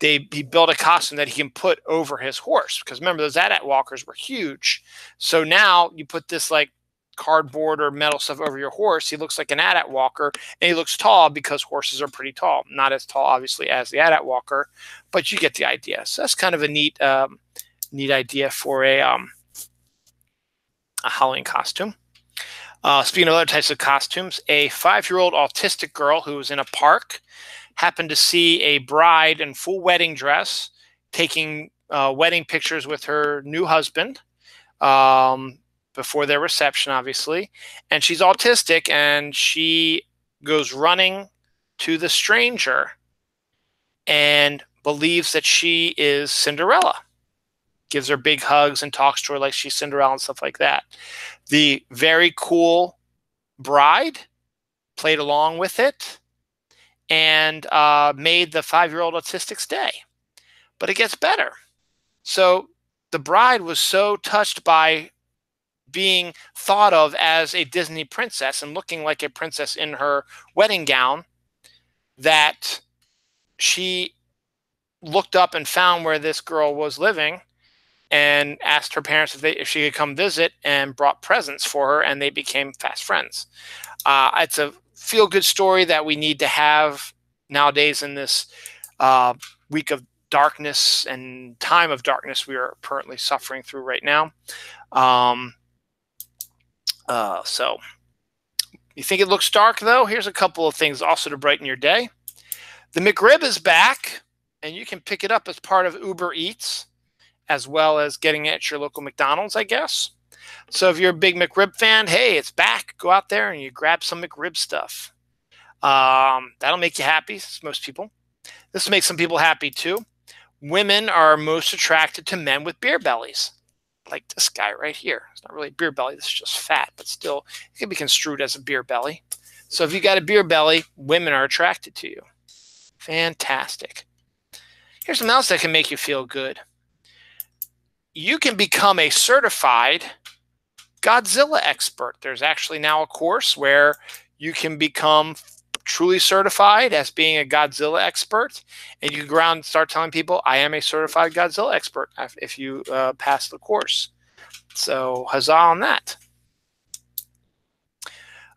He built a costume that he can put over his horse, because remember, those AT-AT walkers were huge. So now you put this like cardboard or metal stuff over your horse. He looks like an AT-AT walker, and he looks tall because horses are pretty tall. Not as tall, obviously, as the AT-AT walker, but you get the idea. So that's kind of a neat idea for a Halloween costume. Speaking of other types of costumes, a 5-year-old autistic girl who was in a park happened to see a bride in full wedding dress taking wedding pictures with her new husband before their reception, obviously. And she's autistic, and she goes running to the stranger and believes that she is Cinderella. Gives her big hugs and talks to her like she's Cinderella and stuff like that. The very cool bride played along with it and made the 5-year-old autistic stay. But it gets better. So the bride was so touched by being thought of as a Disney princess and looking like a princess in her wedding gown that she looked up and found where this girl was living and asked her parents if she could come visit, and brought presents for her, and they became fast friends. It's a feel-good story that we need to have nowadays in this week of darkness and time of darkness we are currently suffering through right now. So you think it looks dark, though? Here's a couple of things also to brighten your day. The McRib is back, and you can pick it up as part of Uber Eats, as well as getting it at your local McDonald's, I guess. So if you're a big McRib fan, hey, it's back. Go out there and you grab some McRib stuff. That'll make you happy, most people. This makes some people happy, too. Women are most attracted to men with beer bellies, like this guy right here. It's not really a beer belly. This is just fat, but still, it can be construed as a beer belly. So if you got a beer belly, women are attracted to you. Fantastic. Here's something else that can make you feel good. You can become a certified Godzilla expert. There's actually now a course where you can become truly certified as being a Godzilla expert, and you can go around and start telling people, I am a certified Godzilla expert if you pass the course. So huzzah on that.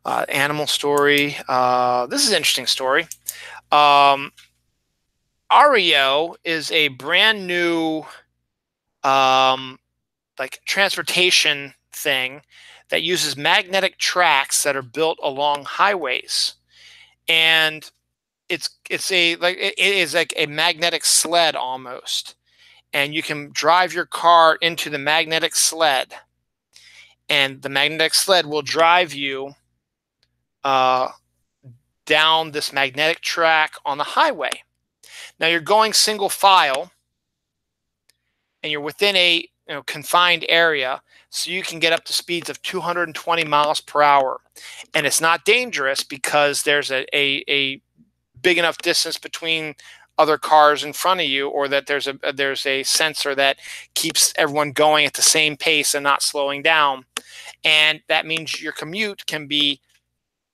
Animal story. This is an interesting story. Ario is a brand new like transportation thing that uses magnetic tracks that are built along highways, and it is like a magnetic sled almost, and you can drive your car into the magnetic sled, and the magnetic sled will drive you down this magnetic track on the highway. Now you're going single file, and you're within a confined area, so you can get up to speeds of 220 miles per hour. And it's not dangerous because there's a big enough distance between other cars in front of you, or that there's a sensor that keeps everyone going at the same pace and not slowing down. And that means your commute can be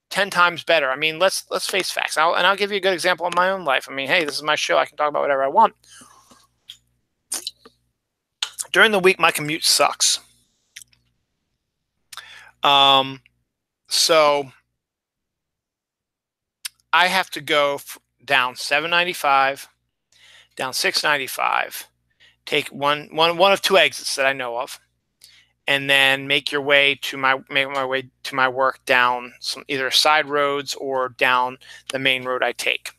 10 times better. I mean, let's face facts. I'll give you a good example in my own life. I mean, hey, this is my show. I can talk about whatever I want. During the week, my commute sucks. So I have to go down 795, down 695, take one of two exits that I know of, and then make my way to my work down some either side roads or down the main road I take.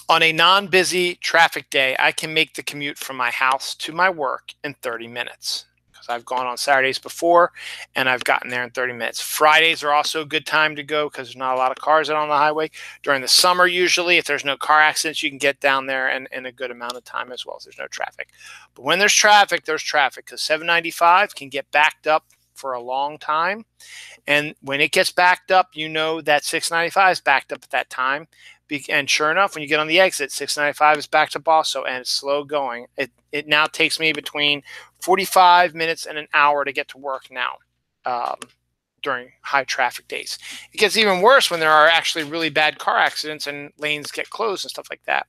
On a non-busy traffic day, I can make the commute from my house to my work in 30 minutes. Because I've gone on Saturdays before, and I've gotten there in 30 minutes. Fridays are also a good time to go because there's not a lot of cars out on the highway. During the summer, usually, if there's no car accidents, you can get down there in a good amount of time as well, if there's no traffic. But when there's traffic, because 795 can get backed up for a long time. And when it gets backed up, you know that 695 is backed up at that time. And sure enough, when you get on the exit, 695 is backed up also, and it's slow going. It now takes me between 45 minutes and an hour to get to work now during high traffic days. It gets even worse when there are actually really bad car accidents and lanes get closed and stuff like that.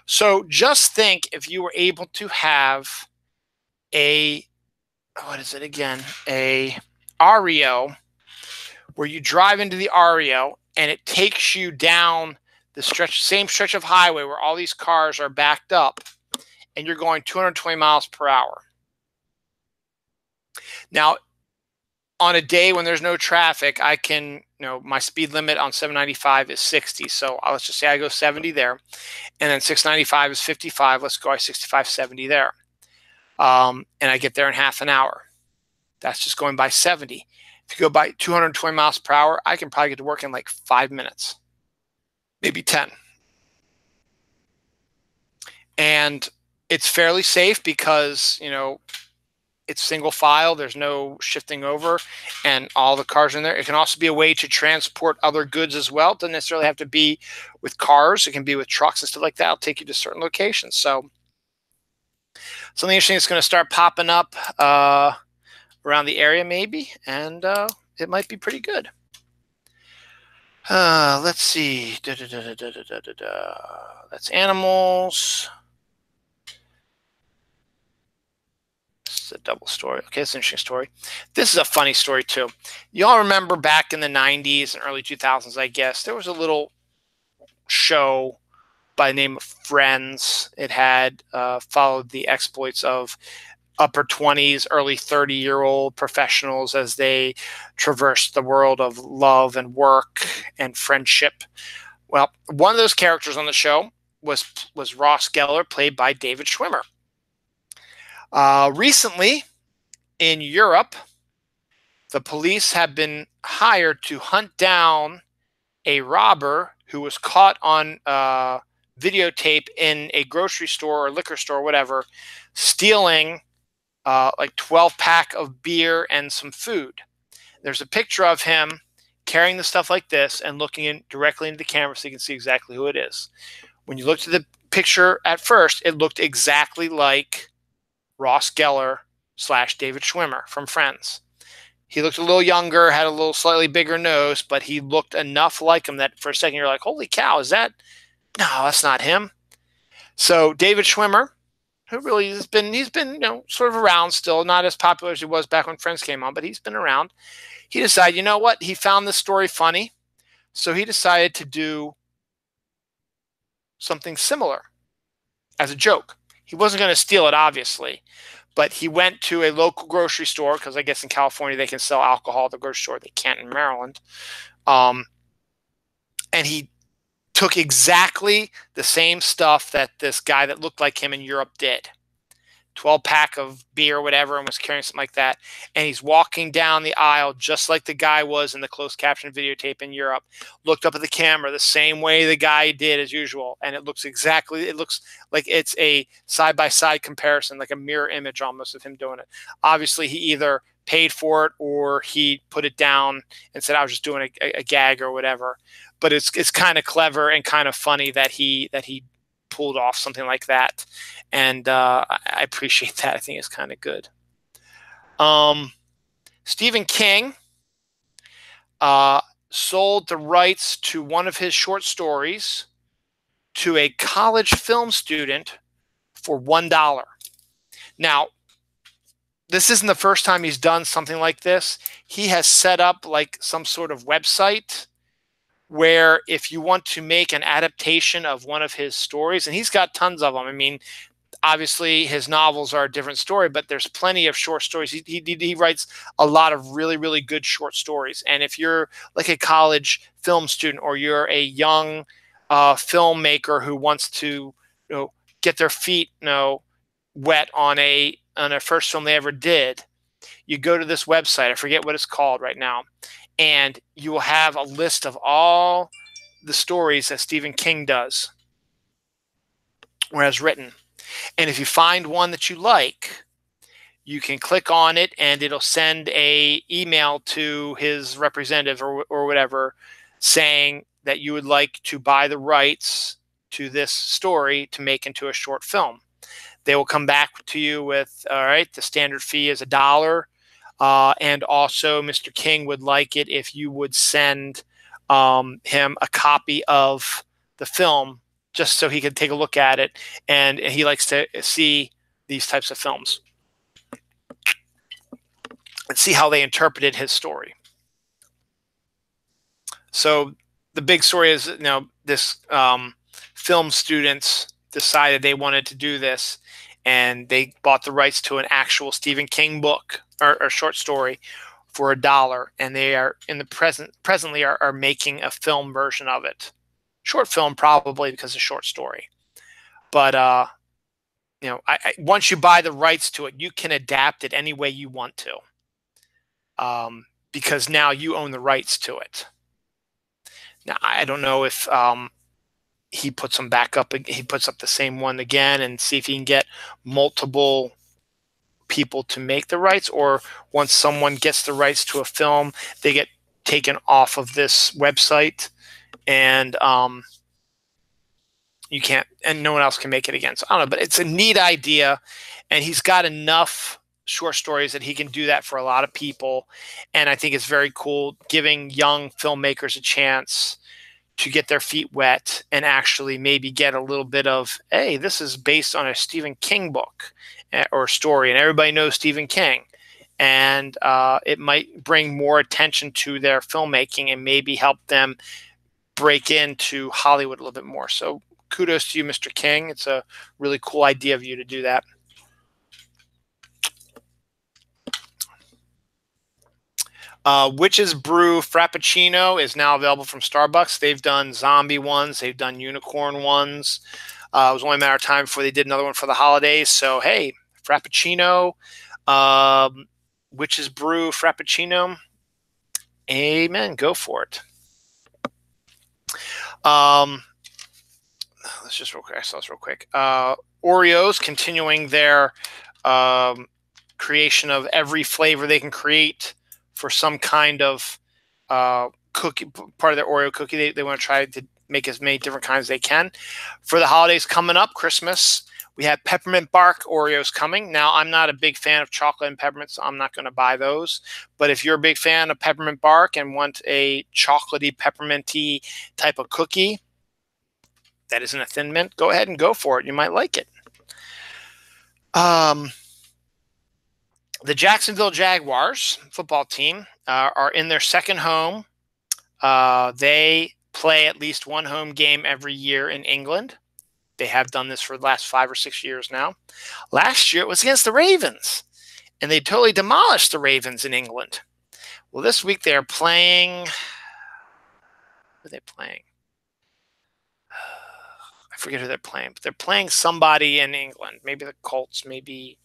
So just think if you were able to have a Ario, where you drive into the Ario and it takes you down the same stretch of highway where all these cars are backed up, and you're going 220 miles per hour. Now, on a day when there's no traffic, I can, my speed limit on 795 is 60. So let's just say I go 70 there, and then 695 is 55. Let's go 65, 70 there. And I get there in half an hour. That's just going by 70. If you go by 220 miles per hour, I can probably get to work in like 5 minutes. Maybe 10. And it's fairly safe because, it's single file. There's no shifting over, and all the cars are in there. It can also be a way to transport other goods as well. It doesn't necessarily have to be with cars. It can be with trucks and stuff like that. It'll take you to certain locations. So something interesting is going to start popping up around the area maybe, and it might be pretty good. Let's see. That's animals. This is a double story. Okay, it's an interesting story. This is a funny story too. You all remember back in the 90s and early 2000s, I guess, there was a little show by the name of Friends. It had followed the exploits of upper 20s, early 30-year-old professionals as they traversed the world of love and work and friendship. Well, one of those characters on the show was Ross Geller, played by David Schwimmer. Recently, in Europe, the police have been hired to hunt down a robber who was caught on videotape in a grocery store or liquor store, whatever, stealing like 12-pack of beer and some food. There's a picture of him carrying the stuff like this and looking directly into the camera so you can see exactly who it is. When you looked at the picture at first, it looked exactly like Ross Geller / David Schwimmer from Friends. He looked a little younger, had a little slightly bigger nose, but he looked enough like him that for a second you're like, holy cow, is that? No, that's not him. So David Schwimmer, who really he's been sort of around still, not as popular as he was back when Friends came on, but he's been around. He decided, you know what? He found this story funny, so he decided to do something similar as a joke. He wasn't going to steal it, obviously, but he went to a local grocery store, because I guess in California they can sell alcohol at the grocery store. They can't in Maryland. And he took exactly the same stuff that this guy that looked like him in Europe did. 12-pack of beer or whatever, and was carrying something like that. And he's walking down the aisle just like the guy was in the closed caption videotape in Europe. Looked up at the camera the same way the guy did as usual. And it looks like it's a side-by-side comparison, like a mirror image almost of him doing it. Obviously, he either paid for it or he put it down and said, I was just doing a gag or whatever. But it's kind of clever and kind of funny that he pulled off something like that. And I appreciate that. I think it's kind of good. Stephen King sold the rights to one of his short stories to a college film student for $1. Now, this isn't the first time he's done something like this. He has set up like some sort of website where if you want to make an adaptation of one of his stories, and he's got tons of them. I mean, obviously his novels are a different story, but there's plenty of short stories. He writes a lot of really, really good short stories. And if you're like a college film student, or you're a young filmmaker who wants to get their feet wet on a first film they ever did, you go to this website. I forget what it's called right now. And you will have a list of all the stories that Stephen King does or has written. And if you find one that you like, you can click on it and it'll send an email to his representative or whatever saying that you would like to buy the rights to this story to make into a short film. They will come back to you with, all right, the standard fee is $1. And also, Mr. King would like it if you would send him a copy of the film just so he can take a look at it. And he likes to see these types of films and see how they interpreted his story. So the big story is, this film students decided they wanted to do this, and they bought the rights to an actual Stephen King book or short story for $1, and they are presently are making a film version of it. Short film, probably, because it's a short story. But once you buy the rights to it, you can adapt it any way you want to, because now you own the rights to it. Now, I don't know if he puts them back up. He puts up the same one again and see if he can get multiple people to make the rights, or once someone gets the rights to a film, they get taken off of this website, and you can't, and no one else can make it again. So I don't know, but it's a neat idea, and he's got enough short stories that he can do that for a lot of people. And I think it's very cool, giving young filmmakers a chance to get their feet wet and actually maybe get a little bit of, hey, this is based on a Stephen King book or story, and everybody knows Stephen King. And it might bring more attention to their filmmaking and maybe help them break into Hollywood a little bit more. So kudos to you, Mr. King. It's a really cool idea of you to do that. Witch's Brew Frappuccino is now available from Starbucks. They've done zombie ones. They've done unicorn ones. It was only a matter of time before they did another one for the holidays. So, hey, Frappuccino, Witch's Brew Frappuccino. Amen. Go for it. Let's just real quick. I saw this real quick. Oreos continuing their creation of every flavor they can create for some kind of cookie, part of their Oreo cookie. They want to try to make as many different kinds as they can. For the holidays coming up, Christmas, we have peppermint bark Oreos coming. Now, I'm not a big fan of chocolate and peppermint, so I'm not going to buy those. But if you're a big fan of peppermint bark and want a chocolatey, pepperminty type of cookie that isn't a Thin Mint, go ahead and go for it. You might like it. The Jacksonville Jaguars football team are in their second home. They play at least one home game every year in England. They have done this for the last 5 or 6 years now. Last year, it was against the Ravens, and they totally demolished the Ravens in England. Well, this week they're playing. Who are they playing? I forget who they're playing, but they're playing somebody in England. Maybe the Colts, maybe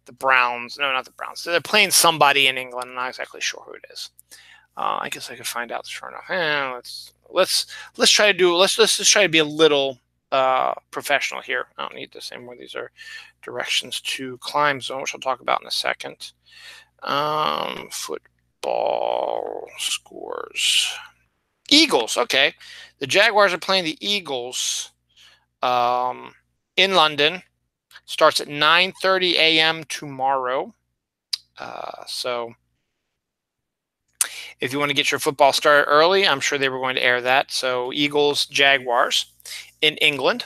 the Browns. No, not the Browns. They're playing somebody in England. I'm not exactly sure who it is. I guess I could find out sure enough. Let's try to do. Let's just try to be a little professional here. I don't need this anymore. These are directions to Climb Zone, which I'll talk about in a second. Football scores. Eagles. Okay, the Jaguars are playing the Eagles in London. Starts at 9:30 a.m. tomorrow. So if you want to get your football started early, I'm sure they were going to air that. So Eagles, Jaguars in England.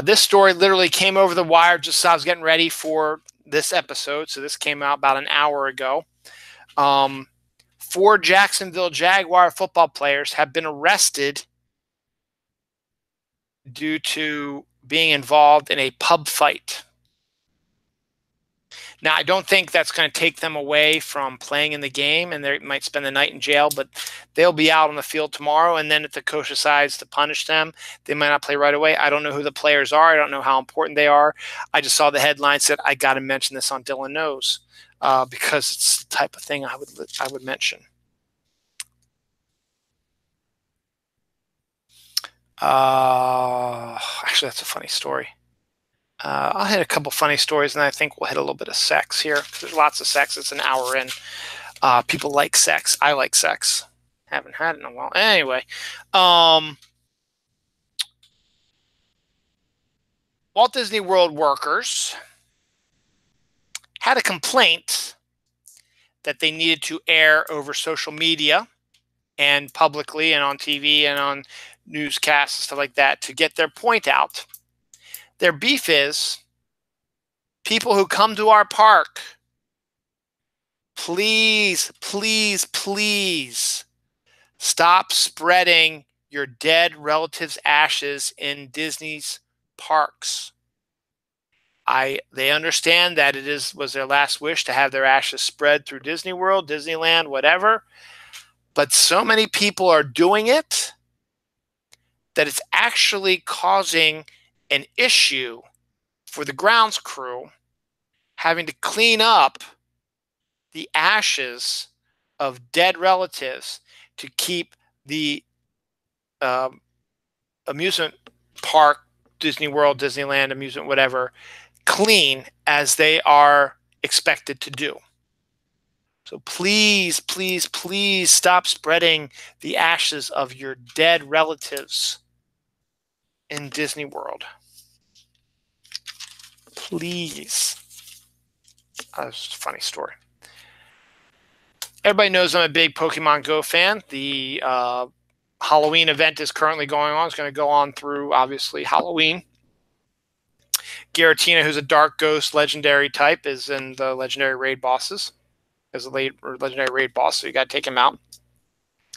This story literally came over the wire just as I was getting ready for this episode. So this came out about an hour ago. 4 Jacksonville Jaguar football players have been arrested due to being involved in a pub fight. Now, I don't think that's going to take them away from playing in the game, and they might spend the night in jail, but they'll be out on the field tomorrow, and then if the coach decides to punish them, they might not play right away. I don't know who the players are. I don't know how important they are. I just saw the headline said, I got to mention this on Dylan Knows, because it's the type of thing I would mention. Actually, that's a funny story. I'll hit a couple funny stories, and I think we'll hit a little bit of sex here. There's lots of sex. It's an hour in. People like sex. I like sex. Haven't had it in a while. Anyway, Walt Disney World workers had a complaint that they needed to air over social media and publicly and on TV and on newscasts and stuff like that to get their point out. Their beef is people who come to our park, please, please, please stop spreading your dead relatives' ashes in Disney's parks. They understand that was their last wish to have their ashes spread through Disney World, Disneyland, whatever. But so many people are doing it that it's actually causing an issue for the grounds crew having to clean up the ashes of dead relatives to keep the amusement park, Disney World, Disneyland, amusement, whatever, clean as they are expected to do. So please, please, please stop spreading the ashes of your dead relatives in Disney World. Please. That's a funny story. Everybody knows I'm a big Pokemon Go fan. The Halloween event is currently going on. It's going to go on through, obviously, Halloween. Giratina, who's a Dark Ghost legendary type, is in the legendary raid bosses. As a legendary raid boss, so you got to take him out.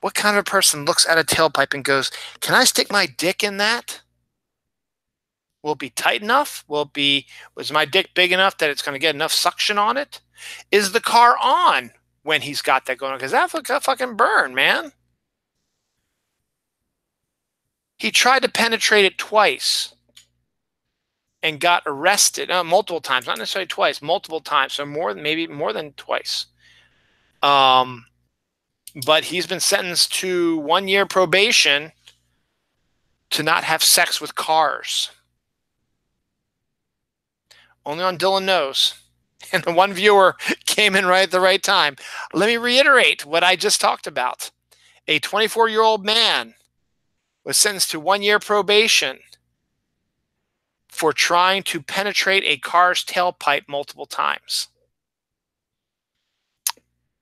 What kind of a person looks at a tailpipe and goes, can I stick my dick in that? Will it be tight enough? Was my dick big enough that it's going to get enough suction on it? Is the car on when he's got that going on? Because that fucking burn, man. He tried to penetrate it twice and got arrested multiple times, not necessarily twice, multiple times. So maybe more than twice. But he's been sentenced to 1 year probation to not have sex with cars. Only on Dylan Knows. And the one viewer came in right at the right time. Let me reiterate what I just talked about. A 24-year-old man was sentenced to 1 year probation for trying to penetrate a car's tailpipe multiple times.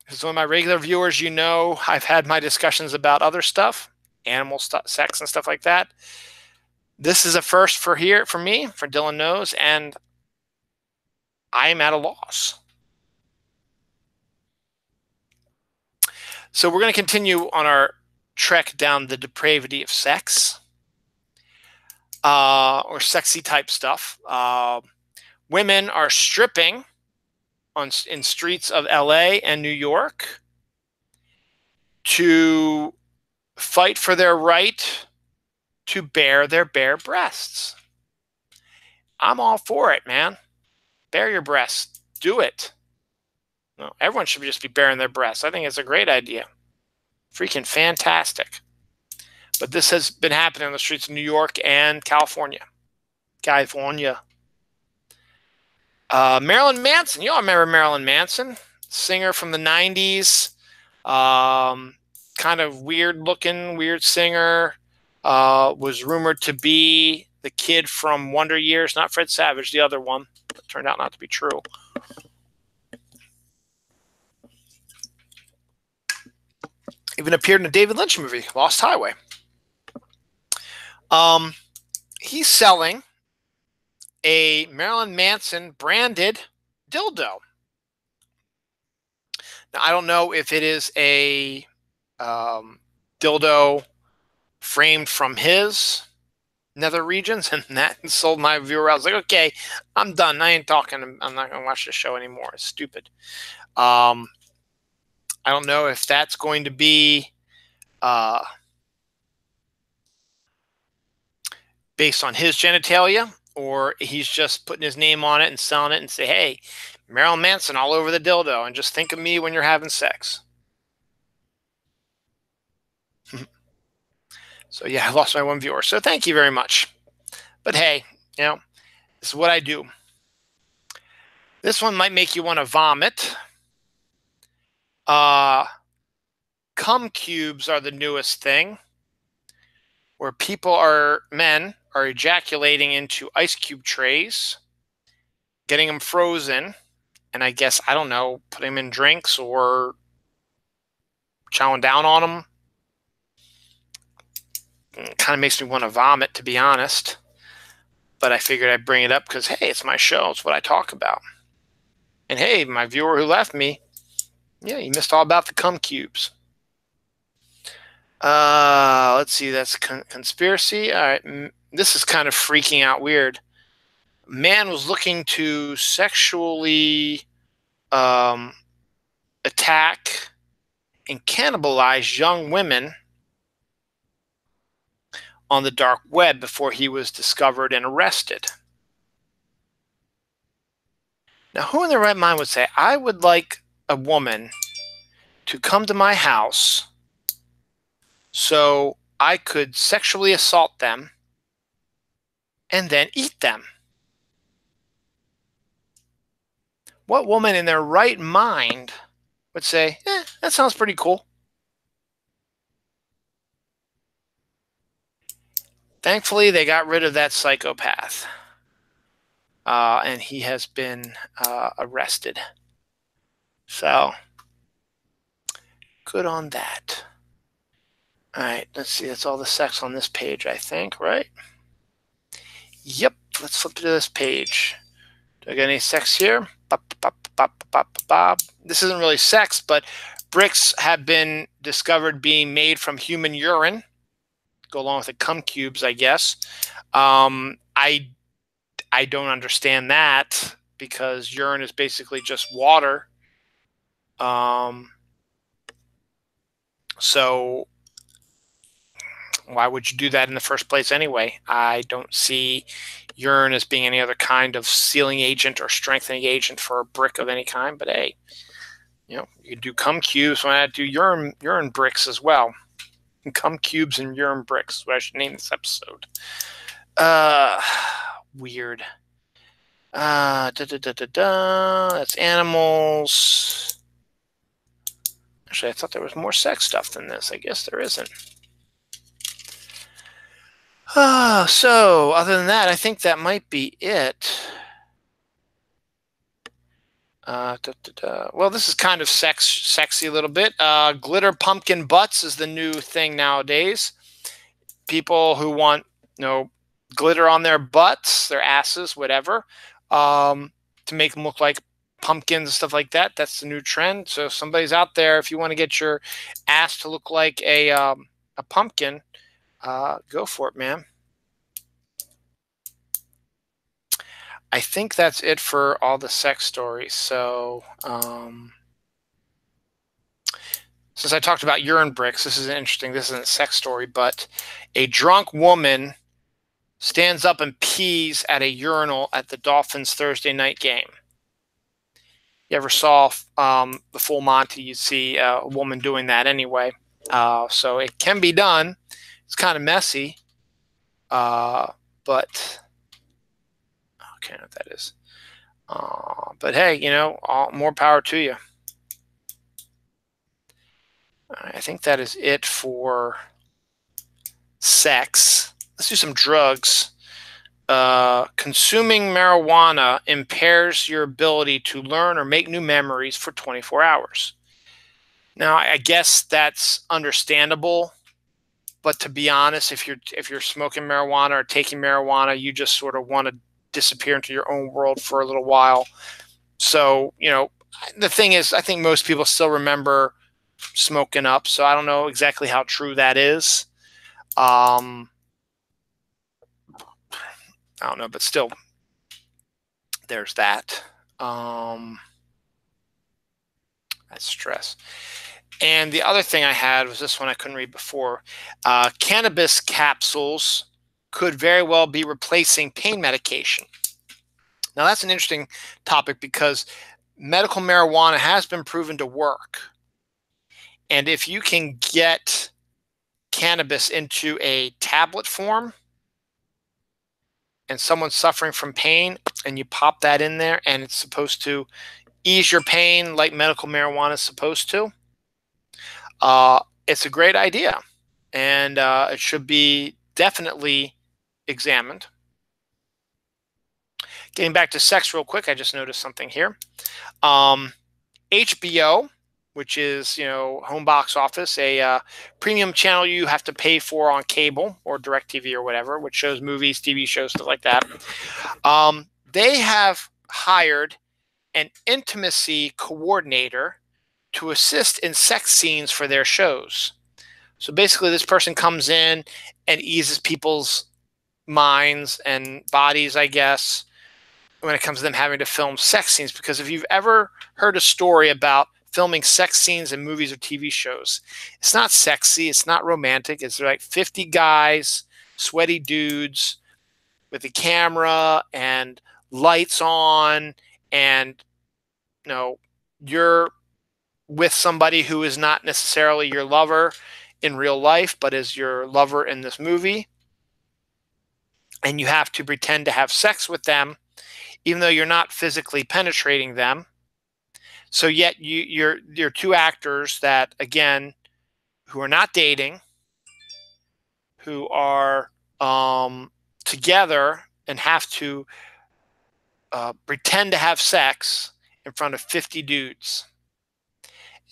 As one of my regular viewers, you know I've had my discussions about other stuff, animal sex and stuff like that. This is a first for me, for Dylan Knows, and I am at a loss. So we're going to continue on our trek down the depravity of sex, or sexy type stuff. Women are stripping in streets of LA and New York to fight for their right to bare their bare breasts. I'm all for it, man. Bare your breasts. Do it. No, everyone should just be baring their breasts. I think it's a great idea. Freaking fantastic. But this has been happening on the streets of New York and California. Marilyn Manson. You all remember Marilyn Manson? Singer from the 90s. Kind of weird-looking, weird singer. Was rumored to be the kid from Wonder Years. Not Fred Savage, the other one. It turned out not to be true. Even appeared in a David Lynch movie, Lost Highway. He's selling a Marilyn Manson branded dildo. Now, I don't know if it is a dildo framed from his nether regions, and that sold my viewer. I was like, okay, I'm done. I ain't talking. I'm not going to watch this show anymore. It's stupid. I don't know if that's going to be based on his genitalia, or he's just putting his name on it and selling it and say, hey, Marilyn Manson all over the dildo, and just think of me when you're having sex. So yeah, I lost my one viewer. So thank you very much. But hey, you know, this is what I do. This one might make you want to vomit. Cum cubes are the newest thing, where men are ejaculating into ice cube trays, getting them frozen, and I guess, I don't know, putting them in drinks or chowing down on them. It kind of makes me want to vomit, to be honest. But I figured I'd bring it up because, hey, it's my show. It's what I talk about. And hey, my viewer who left me, yeah, you missed all about the cum cubes. Let's see, that's conspiracy. All right, this is kind of freaking out weird. Man was looking to sexually attack and cannibalize young women on the dark web before he was discovered and arrested. Now, who in their right mind would say, I would like a woman to come to my house so I could sexually assault them and then eat them? What woman in their right mind would say, that sounds pretty cool? Thankfully, they got rid of that psychopath. And he has been arrested. So, good on that. All right, let's see. That's all the sex on this page, I think, right? Yep, let's flip to this page. Do I get any sex here? Bop, bop, bop, bop, bop. This isn't really sex, but Bricks have been discovered being made from human urine. Go along with the cum cubes, I guess. I don't understand that because urine is basically just water. So why would you do that in the first place anyway? I don't see urine as being any other kind of sealing agent or strengthening agent for a brick of any kind. But hey, you can do cum cubes. Why not do urine bricks as well? And cum cubes and urine bricks. What I should name this episode. Weird. That's animals. Actually, I thought there was more sex stuff than this. I guess there isn't. So other than that, I think that might be it. Well, this is kind of sexy a little bit. Glitter pumpkin butts is the new thing nowadays. People who want, glitter on their butts, their asses, whatever, to make them look like pumpkins and stuff like that. That's the new trend. So if somebody's out there, if you want to get your ass to look like a pumpkin, go for it, man. I think that's it for all the sex stories. So since I talked about urine bricks, this is interesting. This isn't a sex story, but a drunk woman stands up and pees at a urinal at the Dolphins Thursday night game. You ever saw the Full Monty, you'd see a woman doing that anyway. So it can be done. It's kind of messy, but I can't know what that is. But hey, more power to you. I think that is it for sex. Let's do some drugs. Consuming marijuana impairs your ability to learn or make new memories for 24 hours. Now, I guess that's understandable, but to be honest, if you're smoking marijuana or taking marijuana, you just sort of want to disappear into your own world for a little while. So, the thing is, I think most people still remember smoking up, so I don't know exactly how true that is. I don't know, but still, there's that. That's stress. And the other thing I had was this one I couldn't read before. Cannabis capsules could very well be replacing pain medication. Now, that's an interesting topic because medical marijuana has been proven to work. And if you can get cannabis into a tablet form and someone's suffering from pain and you pop that in there and it's supposed to ease your pain like medical marijuana is supposed to, it's a great idea. And it should be definitely examined. Getting back to sex real quick, I just noticed something here. HBO, which is, home box office, a premium channel you have to pay for on cable or DirecTV or whatever, which shows movies, TV shows, stuff like that. They have hired an intimacy coordinator to assist in sex scenes for their shows. So basically, this person comes in and eases people's minds and bodies, I guess, when it comes to them having to film sex scenes. Because if you've ever heard a story about filming sex scenes in movies or TV shows, it's not sexy, it's not romantic. It's like 50 guys, sweaty dudes with a camera and lights on, and you're with somebody who is not necessarily your lover in real life, but is your lover in this movie. And you have to pretend to have sex with them, even though you're not physically penetrating them. So yet you're two actors that, again, who are not dating, who are together and have to pretend to have sex in front of 50 dudes.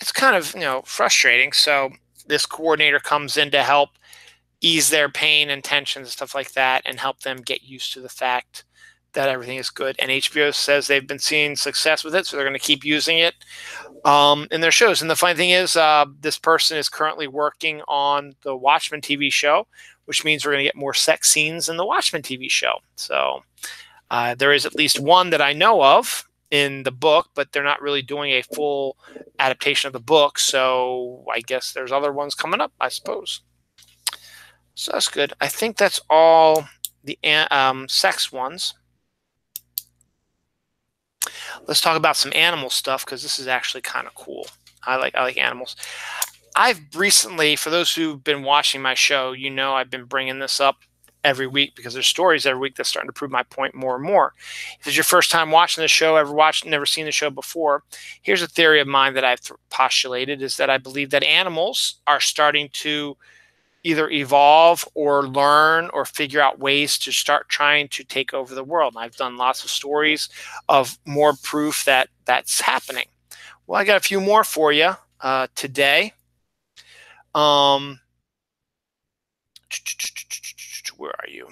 It's kind of, frustrating. So this coordinator comes in to help ease their pain and tensions and stuff like that and help them get used to the fact that everything is good. And HBO says they've been seeing success with it, so they're going to keep using it in their shows. And the funny thing is, this person is currently working on the Watchmen TV show, which means we're going to get more sex scenes in the Watchmen TV show. So there is at least one that I know of in the book, but they're not really doing a full adaptation of the book. So I guess there's other ones coming up, I suppose. So that's good. I think that's all the sex ones. Let's talk about some animal stuff, because this is actually kind of cool. I like animals. I've recently, for those who've been watching my show, you know I've been bringing this up every week because there's stories every week that's starting to prove my point more and more. If it's your first time watching the show, never seen the show before, here's a theory of mine that I've postulated, is that I believe that animals are starting to either evolve or learn or figure out ways to start trying to take over the world. And I've done lots of stories of more proof that that's happening. Well, I got a few more for you today. Where are you?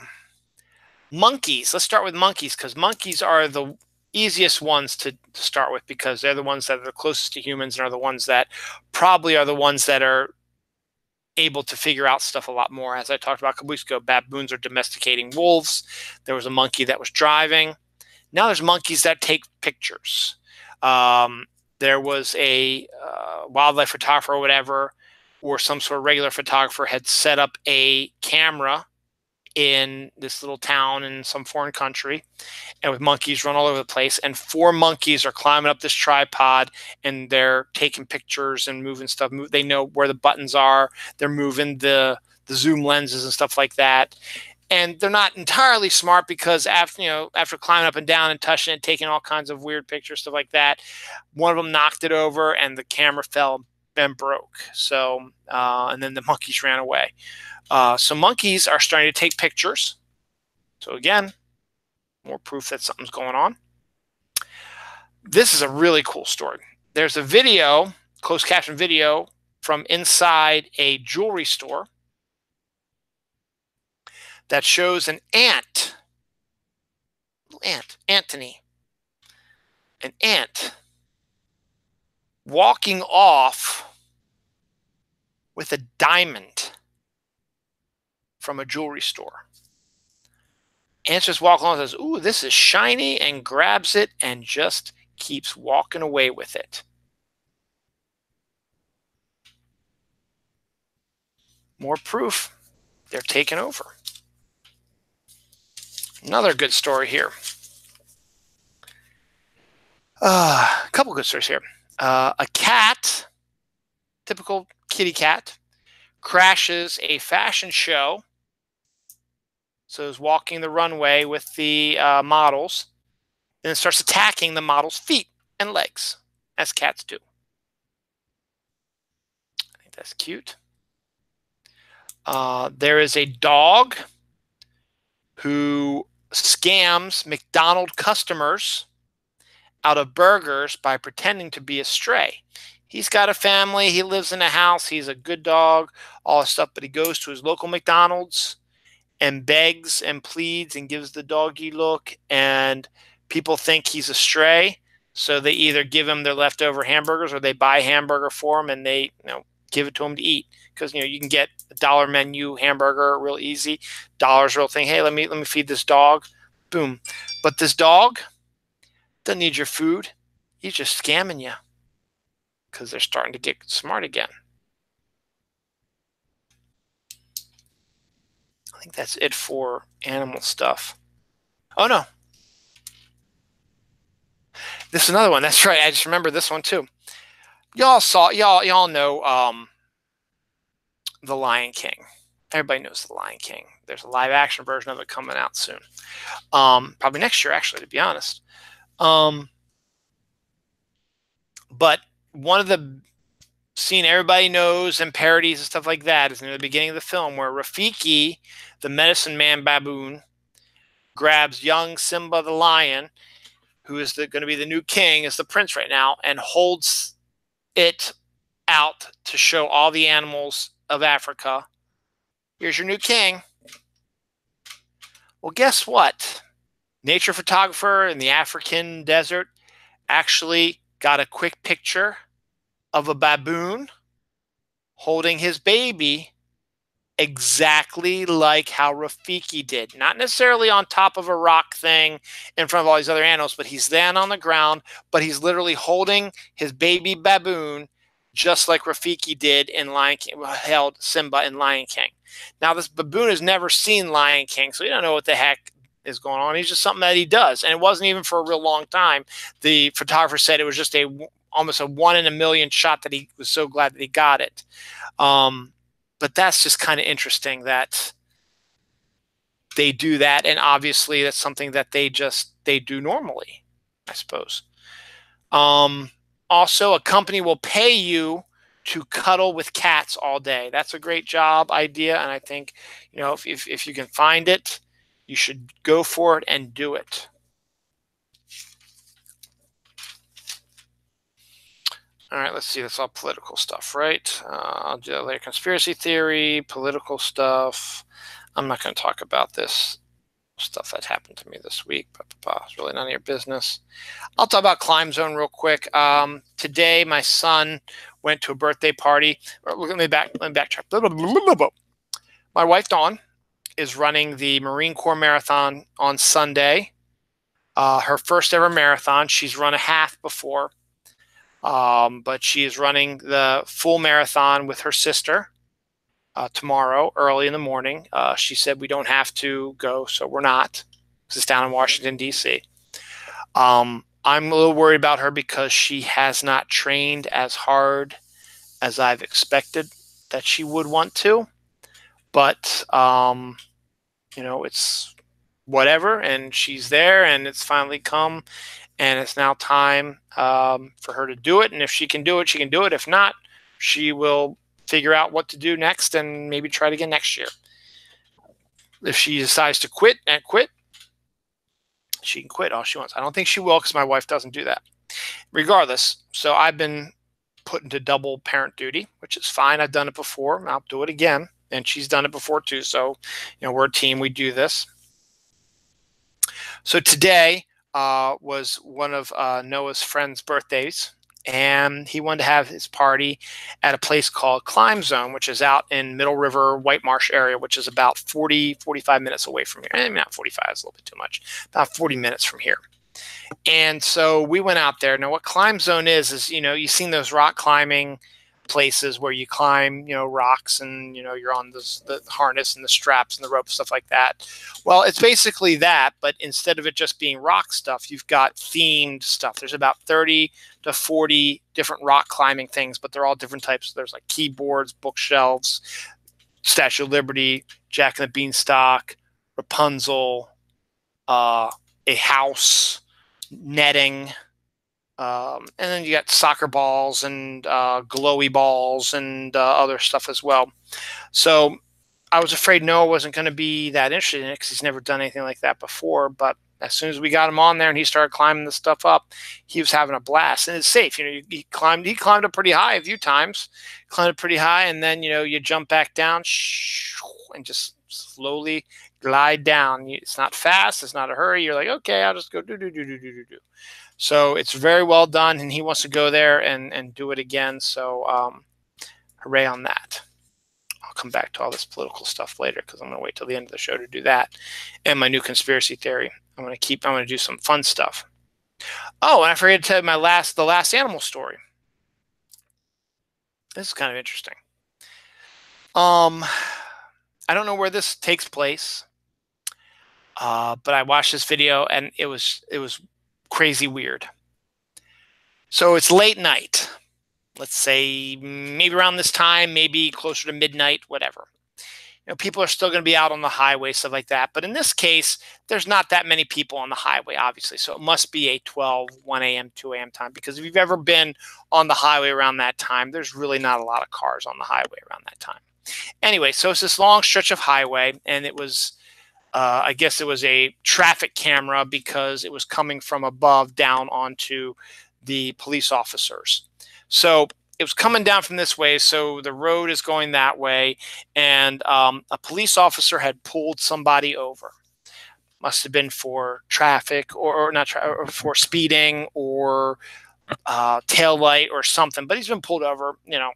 Monkeys. Let's start with monkeys, because monkeys are the easiest ones to start with, because they're the ones that are the closest to humans and are the ones that probably are the ones that are able to figure out stuff a lot more. As I talked about a couple weeks ago, baboons are domesticating wolves. There was a monkey that was driving. Now there's monkeys that take pictures. There was a wildlife photographer or whatever, or some sort of regular photographer had set up a camera in this little town in some foreign country, and with monkeys run all over the place, and 4 monkeys are climbing up this tripod, and they're taking pictures and moving stuff. They know where the buttons are. They're moving the zoom lenses and stuff like that. And they're not entirely smart, because after climbing up and down and touching it, taking all kinds of weird pictures, stuff like that, one of them knocked it over and the camera fell and broke. So and then the monkeys ran away. So monkeys are starting to take pictures. So again, more proof that something's going on. This is a really cool story. There's a video, closed caption video, from inside a jewelry store that shows an ant, Antony, an ant walking off with a diamond from a jewelry store. Ant just walks along and says, "Ooh, this is shiny," and grabs it and just keeps walking away with it. More proof they're taking over. Another good story here. A couple good stories here. A cat, typical kitty cat, crashes a fashion show. So is walking the runway with the models, and it starts attacking the models' feet and legs, as cats do. I think that's cute. There is a dog who scams McDonald's customers out of burgers by pretending to be a stray. He's got a family. He lives in a house. He's a good dog, all this stuff. But he goes to his local McDonald's and begs and pleads and gives the doggy look, and people think he's a stray, so they either give him their leftover hamburgers or they buy a hamburger for him and they give it to him to eat, because you can get a $1 menu hamburger real easy. $1's real thing. Hey, let me feed this dog. Boom. But this dog doesn't need your food. He's just scamming you, because they're starting to get smart again. I think that's it for animal stuff. Oh no, this is another one. That's right. I just remember this one too. Y'all know The Lion King. Everybody knows The Lion King. There's a live action version of it coming out soon. Probably next year, actually, to be honest. But one of the scene everybody knows and parodies and stuff like that is near the beginning of the film, where Rafiki, the medicine man baboon, grabs young Simba the lion, who is going to be the new king, is the prince right now, and holds it out to show all the animals of Africa, here's your new king. Well, guess what? nature photographer in the African desert actually got a quick picture of a baboon holding his baby exactly like how Rafiki did. Not necessarily on top of a rock thing in front of all these other animals, but he's then on the ground, but he's literally holding his baby baboon just like Rafiki did in Lion King, held Simba in Lion King. Now, this baboon has never seen Lion King, so he don't know what the heck is going on. He's just something that he does. And it wasn't even for a real long time. The photographer said it was just almost a 1 in a million shot that he was so glad that he got it. But that's just kind of interesting that they do that. And obviously that's something that they do normally, I suppose. Also, a company will pay you to cuddle with cats all day. That's a great job idea. And I think, if you can find it, you should go for it and do it. All right, let's see. That's all political stuff, right? I'll do later. Conspiracy theory, political stuff. I'm not going to talk about this stuff that happened to me this week, but it's really none of your business. I'll talk about Climb Zone real quick. Today, my son went to a birthday party. Let me backtrack. My wife, Dawn, is running the Marine Corps Marathon on Sunday. Her first ever marathon. She's run a half before. But she is running the full marathon with her sister tomorrow, early in the morning. She said we don't have to go, so we're not. This is down in Washington, D.C. I'm a little worried about her because she has not trained as hard as I've expected that she would want to. But, it's whatever, and she's there, and it's finally come. And it's now time for her to do it. And if she can do it, she can do it. If not, she will figure out what to do next and maybe try it again next year. If she decides to quit, she can quit all she wants. I don't think she will because my wife doesn't do that. Regardless, so I've been put into double parent duty, which is fine. I've done it before. And I'll do it again. And she's done it before too. So, we're a team. We do this. So today was one of Noah's friends' birthdays, and he wanted to have his party at a place called Climb Zone, which is out in Middle River, White Marsh area, which is about 45 minutes away from here. Maybe not 45, it's a little bit too much. About 40 minutes from here. And so we went out there. Now, what Climb Zone is, you've seen those rock climbing places where you climb, rocks, and, you're on the harness and the straps and the rope, stuff like that. Well, it's basically that, but instead of it just being rock stuff, you've got themed stuff. There's about 30 to 40 different rock climbing things, but they're all different types. There's like keyboards, bookshelves, Statue of Liberty, Jack and the Beanstalk, Rapunzel, a house, netting, and then you got soccer balls and glowy balls and other stuff as well. So I was afraid Noah wasn't going to be that interested in it because he's never done anything like that before. But as soon as we got him on there and he started climbing the stuff up, he was having a blast. And it's safe. He climbed up pretty high a few times, climbed up pretty high, and then, you jump back down and just slowly glide down. It's not fast. It's not a hurry. You're like, okay, I'll just go do. So it's very well done, and he wants to go there and do it again. So hooray on that. I'll come back to all this political stuff later because I'm going to wait till the end of the show to do that. And my new conspiracy theory. I'm going to do some fun stuff. Oh, and I forgot to tell you the last animal story. This is kind of interesting. I don't know where this takes place, but I watched this video and it was crazy weird. So it's late night. Let's say maybe around this time, maybe closer to midnight, whatever. People are still going to be out on the highway, stuff like that. But in this case, there's not that many people on the highway, obviously. So it must be a 1 a.m., 2 a.m. time. Because if you've ever been on the highway around that time, there's really not a lot of cars on the highway around that time. Anyway, so it's this long stretch of highway, and it was, I guess it was a traffic camera because it was coming from above down onto the police officers. So it was coming down from this way, so the road is going that way, and a police officer had pulled somebody over. Must have been for traffic or not or for speeding or tail light or something. But he's been pulled over. You know,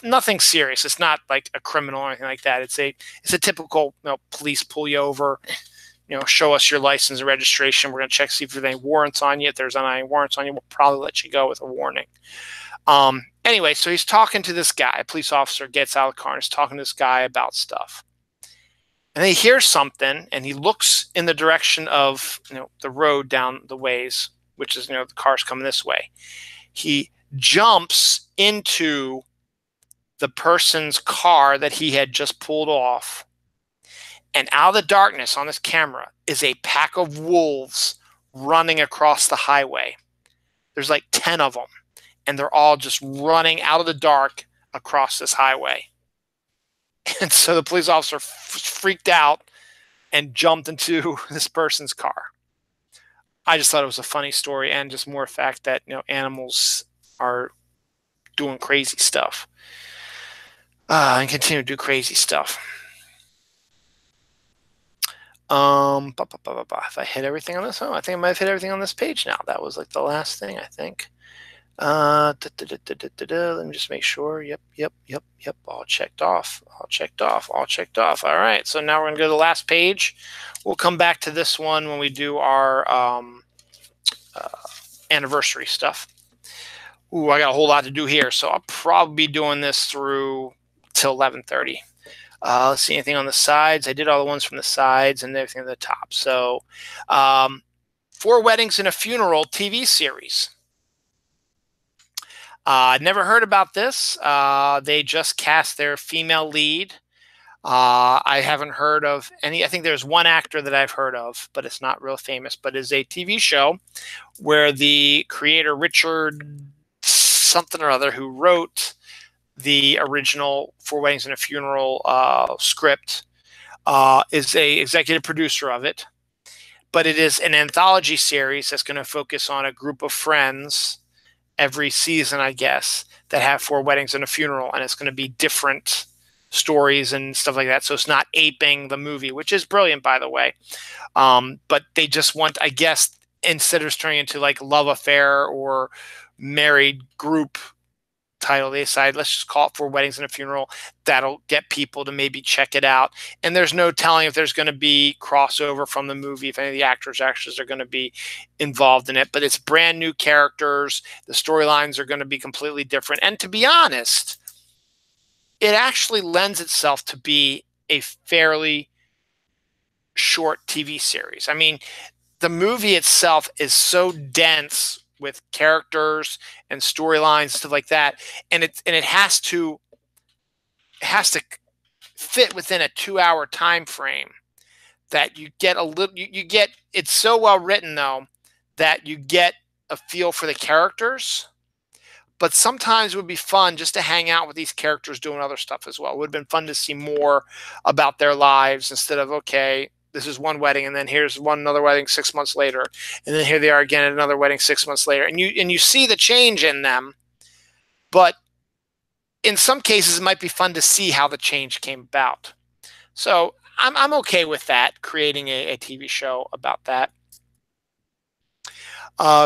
nothing serious. It's not like a criminal or anything like that. It's a typical police pull you over. Show us your license and registration. We're going to check, see if there's any warrants on you. If there's any warrants on you, we'll probably let you go with a warning. Anyway, so he's talking to this guy. A police officer gets out of the car and is talking to this guy about stuff. And then he hears something, and he looks in the direction of the road down the ways, which is the car's coming this way. He jumps into the person's car that he had just pulled off. And out of the darkness on this camera is a pack of wolves running across the highway. There's like 10 of them. And they're all just running out of the dark across this highway. And so the police officer freaked out and jumped into this person's car. I just thought it was a funny story, and just more fact that animals are doing crazy stuff and continue to do crazy stuff. If I hit everything on this, I think I might have hit everything on this page now. That was like the last thing, I think. Let me just make sure. Yep. All checked off. All right. So now we're going to go to the last page. We'll come back to this one when we do our anniversary stuff. Ooh, I got a whole lot to do here, so I'll probably be doing this through till 11:30. Let's see, anything on the sides. I did all the ones from the sides and everything at the top. So 4 Weddings and a Funeral TV series. Never heard about this. They just cast their female lead. I haven't heard of any. I think there's one actor that I've heard of, but it's not real famous. But it's a TV show where the creator, Richard something or other, who wrote the original 4 Weddings and a Funeral script, is a executive producer of it. But it is an anthology series that's going to focus on a group of friends every season, I guess, that have 4 weddings and a funeral, and it's going to be different stories and stuff like that. So it's not aping the movie, which is brilliant, by the way. But they just want, I guess, instead of turning into like love affair or married group title, they decided, let's just call it 4 Weddings and a Funeral. That'll get people to maybe check it out. And there's no telling if there's going to be crossover from the movie, if any of the actors are going to be involved in it. But it's brand new characters. The storylines are going to be completely different. And to be honest, it actually lends itself to be a fairly short TV series. I mean, the movie itself is so dense with characters and storylines and stuff like that, and it has to fit within a 2-hour time frame, that you get a little, you get, it's so well written though that you get a feel for the characters. But sometimes it would be fun just to hang out with these characters doing other stuff as well. It would have been fun to see more about their lives instead of, okay, this is one wedding, and then here's another wedding 6 months later, and then here they are again at another wedding 6 months later, and you see the change in them. But in some cases, it might be fun to see how the change came about. So I'm okay with that, creating a TV show about that.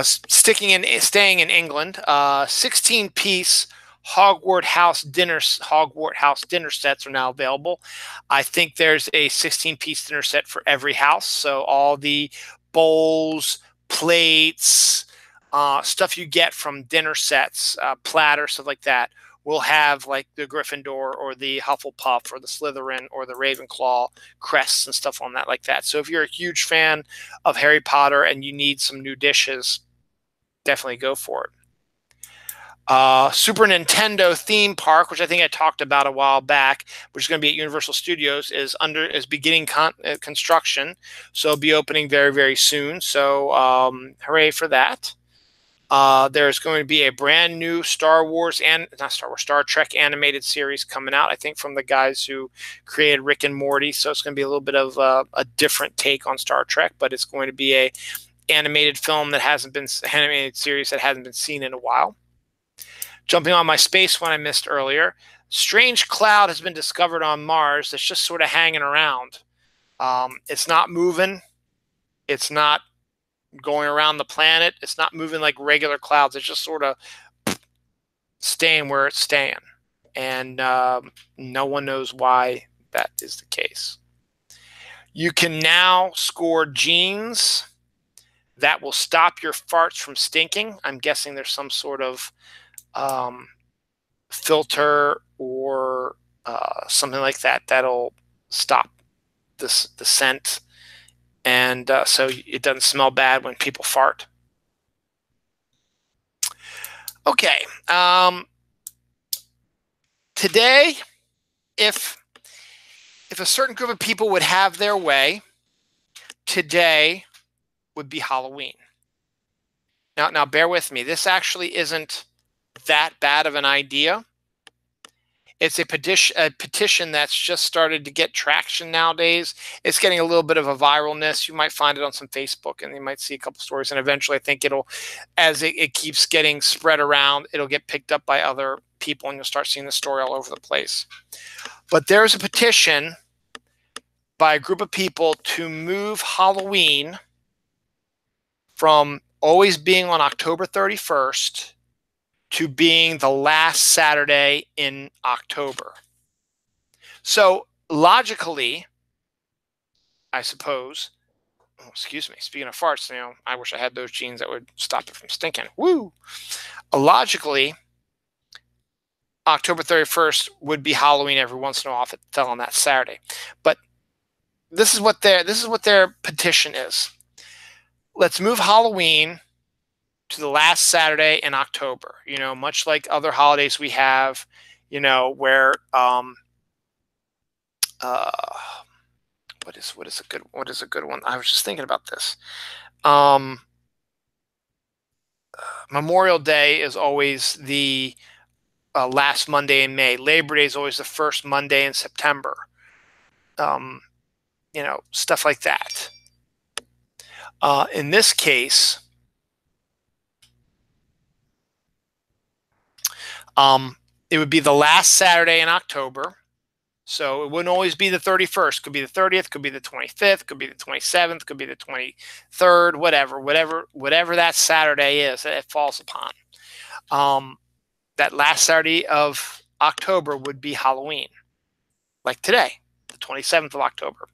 Staying in England, 16-piece Hogwarts House dinner sets are now available. I think there's a 16-piece dinner set for every house. So all the bowls, plates, stuff you get from dinner sets, platter, stuff like that, will have like the Gryffindor or the Hufflepuff or the Slytherin or the Ravenclaw crests and stuff on that like that. So if you're a huge fan of Harry Potter and you need some new dishes, definitely go for it. Super Nintendo theme park, which I think I talked about a while back, which is going to be at Universal Studios, is beginning construction. So it'll be opening very, very soon. So hooray for that. There's going to be a brand new Star Trek animated series coming out, I think from the guys who created Rick and Morty. So it's going to be a little bit of a different take on Star Trek, but it's going to be a animated series that hasn't been seen in a while. Jumping on my space one I missed earlier, strange cloud has been discovered on Mars that's just sort of hanging around. It's not moving. It's not going around the planet. It's not moving like regular clouds. It's just sort of staying where it's staying. And no one knows why that is the case. You can now score genes that will stop your farts from stinking. I'm guessing there's some sort of filter or something like that that'll stop the scent, and so it doesn't smell bad when people fart. Okay, today, if a certain group of people would have their way, today would be Halloween. Now bear with me. This actually isn't that bad of an idea. It's a petition that's just started to get traction nowadays. It's getting a little bit of a viralness. You might find it on some Facebook, and you might see a couple stories. And eventually, I think it'll, as it keeps getting spread around, it'll get picked up by other people, and you'll start seeing the story all over the place. But there's a petition by a group of people to move Halloween from always being on October 31st to being the last Saturday in October. So logically, I suppose, oh, excuse me, speaking of farts, I wish I had those genes that would stop it from stinking. Woo! Logically, October 31st would be Halloween every once in a while if it fell on that Saturday. But this is what their petition is. Let's move Halloween to the last Saturday in October, much like other holidays we have, where what is a good one? I was just thinking about this. Memorial Day is always the last Monday in May. Labor Day is always the first Monday in September. Stuff like that. In this case, it would be the last Saturday in October. So it wouldn't always be the 31st. Could be the 30th, could be the 25th, could be the 27th, could be the 23rd, whatever that Saturday is that it falls upon. That last Saturday of October would be Halloween, like today, the 27th of October.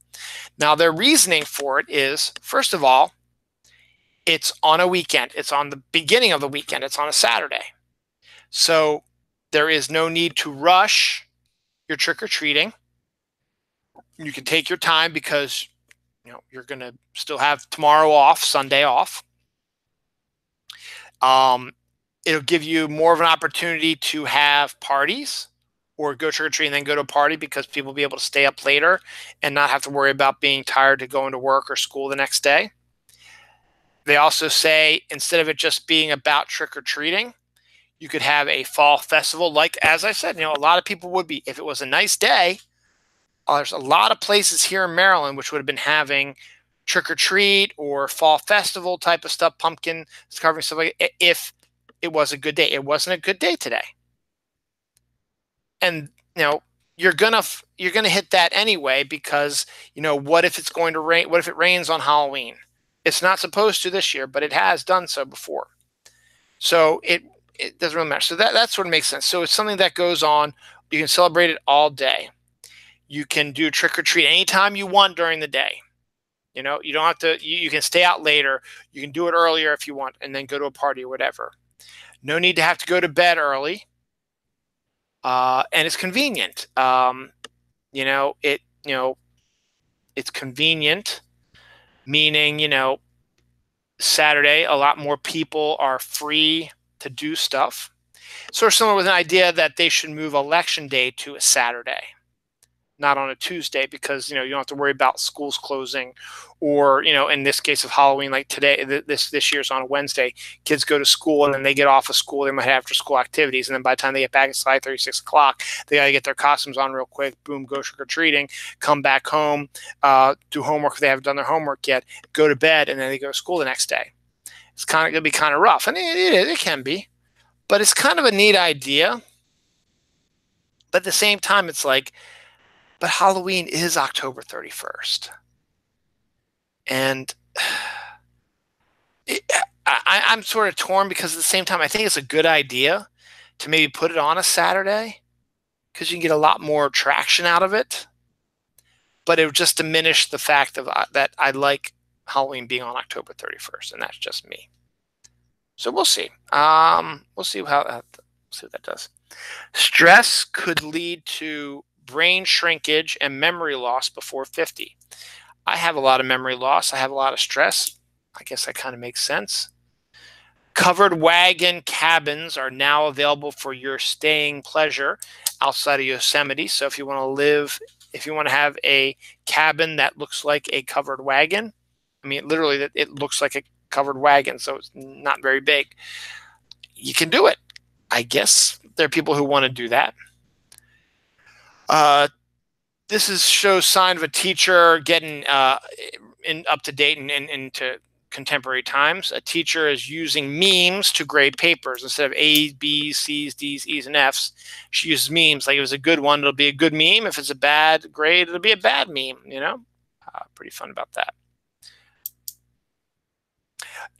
Now, their reasoning for it is, first of all, it's on a weekend. It's on the beginning of the weekend. It's on a Saturday. So there is no need to rush your trick-or-treating. You can take your time because you're going to still have tomorrow off, Sunday off. It'll give you more of an opportunity to have parties or go trick-or-treating and then go to a party, because people will be able to stay up later and not have to worry about being tired to go into work or school the next day. They also say, instead of it just being about trick-or-treating, you could have a fall festival, like, as I said, a lot of people would be. If it was a nice day, there's a lot of places here in Maryland which would have been having trick-or-treat or fall festival type of stuff, pumpkin carving stuff like that, if it was a good day. It wasn't a good day today. And, you're gonna hit that anyway, because, what if it's going to rain? What if it rains on Halloween? It's not supposed to this year, but it has done so before. So it doesn't really matter. So that sort of makes sense. So it's something that goes on. You can celebrate it all day. You can do trick-or-treat anytime you want during the day. You don't have to, you can stay out later. You can do it earlier if you want, and then go to a party or whatever. No need to have to go to bed early. And it's convenient. It's convenient, meaning, Saturday, a lot more people are free to do stuff. Sort of similar with an idea that they should move Election Day to a Saturday, not on a Tuesday, because, you don't have to worry about schools closing, or, in this case of Halloween, like today, this year's on a Wednesday, kids go to school and then they get off of school. They might have after school activities. And then by the time they get back, it's 5:30, 6 o'clock. They got to get their costumes on real quick. Boom, go trick-or-treating, come back home, do homework if they haven't done their homework yet, go to bed, and then they go to school the next day. It's kind of going to be kind of rough. And it can be, but it's kind of a neat idea. But at the same time, it's like, but Halloween is October 31st. And I'm sort of torn because at the same time, I think it's a good idea to maybe put it on a Saturday because you can get a lot more traction out of it. But it would just diminish the fact of that I like Halloween being on October 31st, and that's just me. So we'll see. We'll see how see what that does. Stress could lead to brain shrinkage and memory loss before 50. I have a lot of memory loss. I have a lot of stress. I guess that kind of makes sense. Covered wagon cabins are now available for your staying pleasure outside of Yosemite. So if you want to live, if you want to have a cabin that looks like a covered wagon, I mean, literally, it looks like a covered wagon, so it's not very big. You can do it. I guess there are people who want to do that. This shows sign of a teacher getting up to date and into contemporary times. A teacher is using memes to grade papers instead of A's, B's, C's, D's, E's, and F's. She uses memes. Like if it's a good one, it'll be a good meme. If it's a bad grade, it'll be a bad meme. You know, pretty fun about that.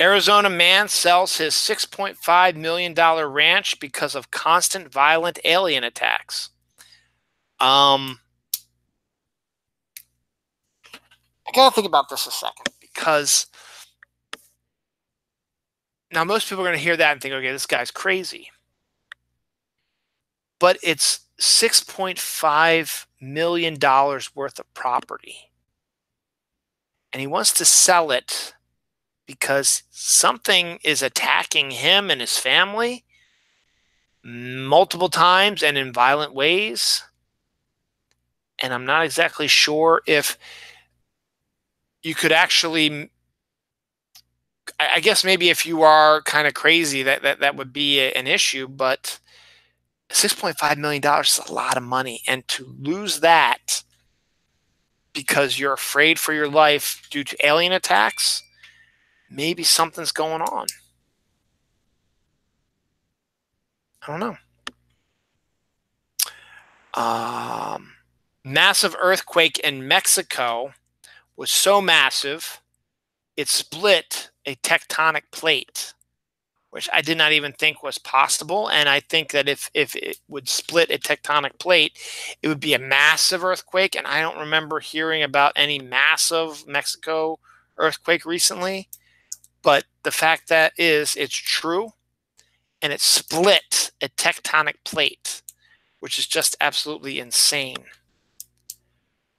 Arizona man sells his $6.5 million ranch because of constant violent alien attacks. I gotta think about this a second because now most people are gonna hear that and think, okay, this guy's crazy. But it's $6.5 million worth of property. And he wants to sell it because something is attacking him and his family multiple times and in violent ways. And I'm not exactly sure if you could actually, I guess maybe if you are kind of crazy, that would be an issue, but $6.5 million is a lot of money. And to lose that because you're afraid for your life due to alien attacks, maybe something's going on. I don't know. Massive earthquake in Mexico was so massive, it split a tectonic plate, which I did not even think was possible. And I think that if it would split a tectonic plate, it would be a massive earthquake. And I don't remember hearing about any massive Mexico earthquake recently. But the fact that it's true, and it split a tectonic plate, which is just absolutely insane.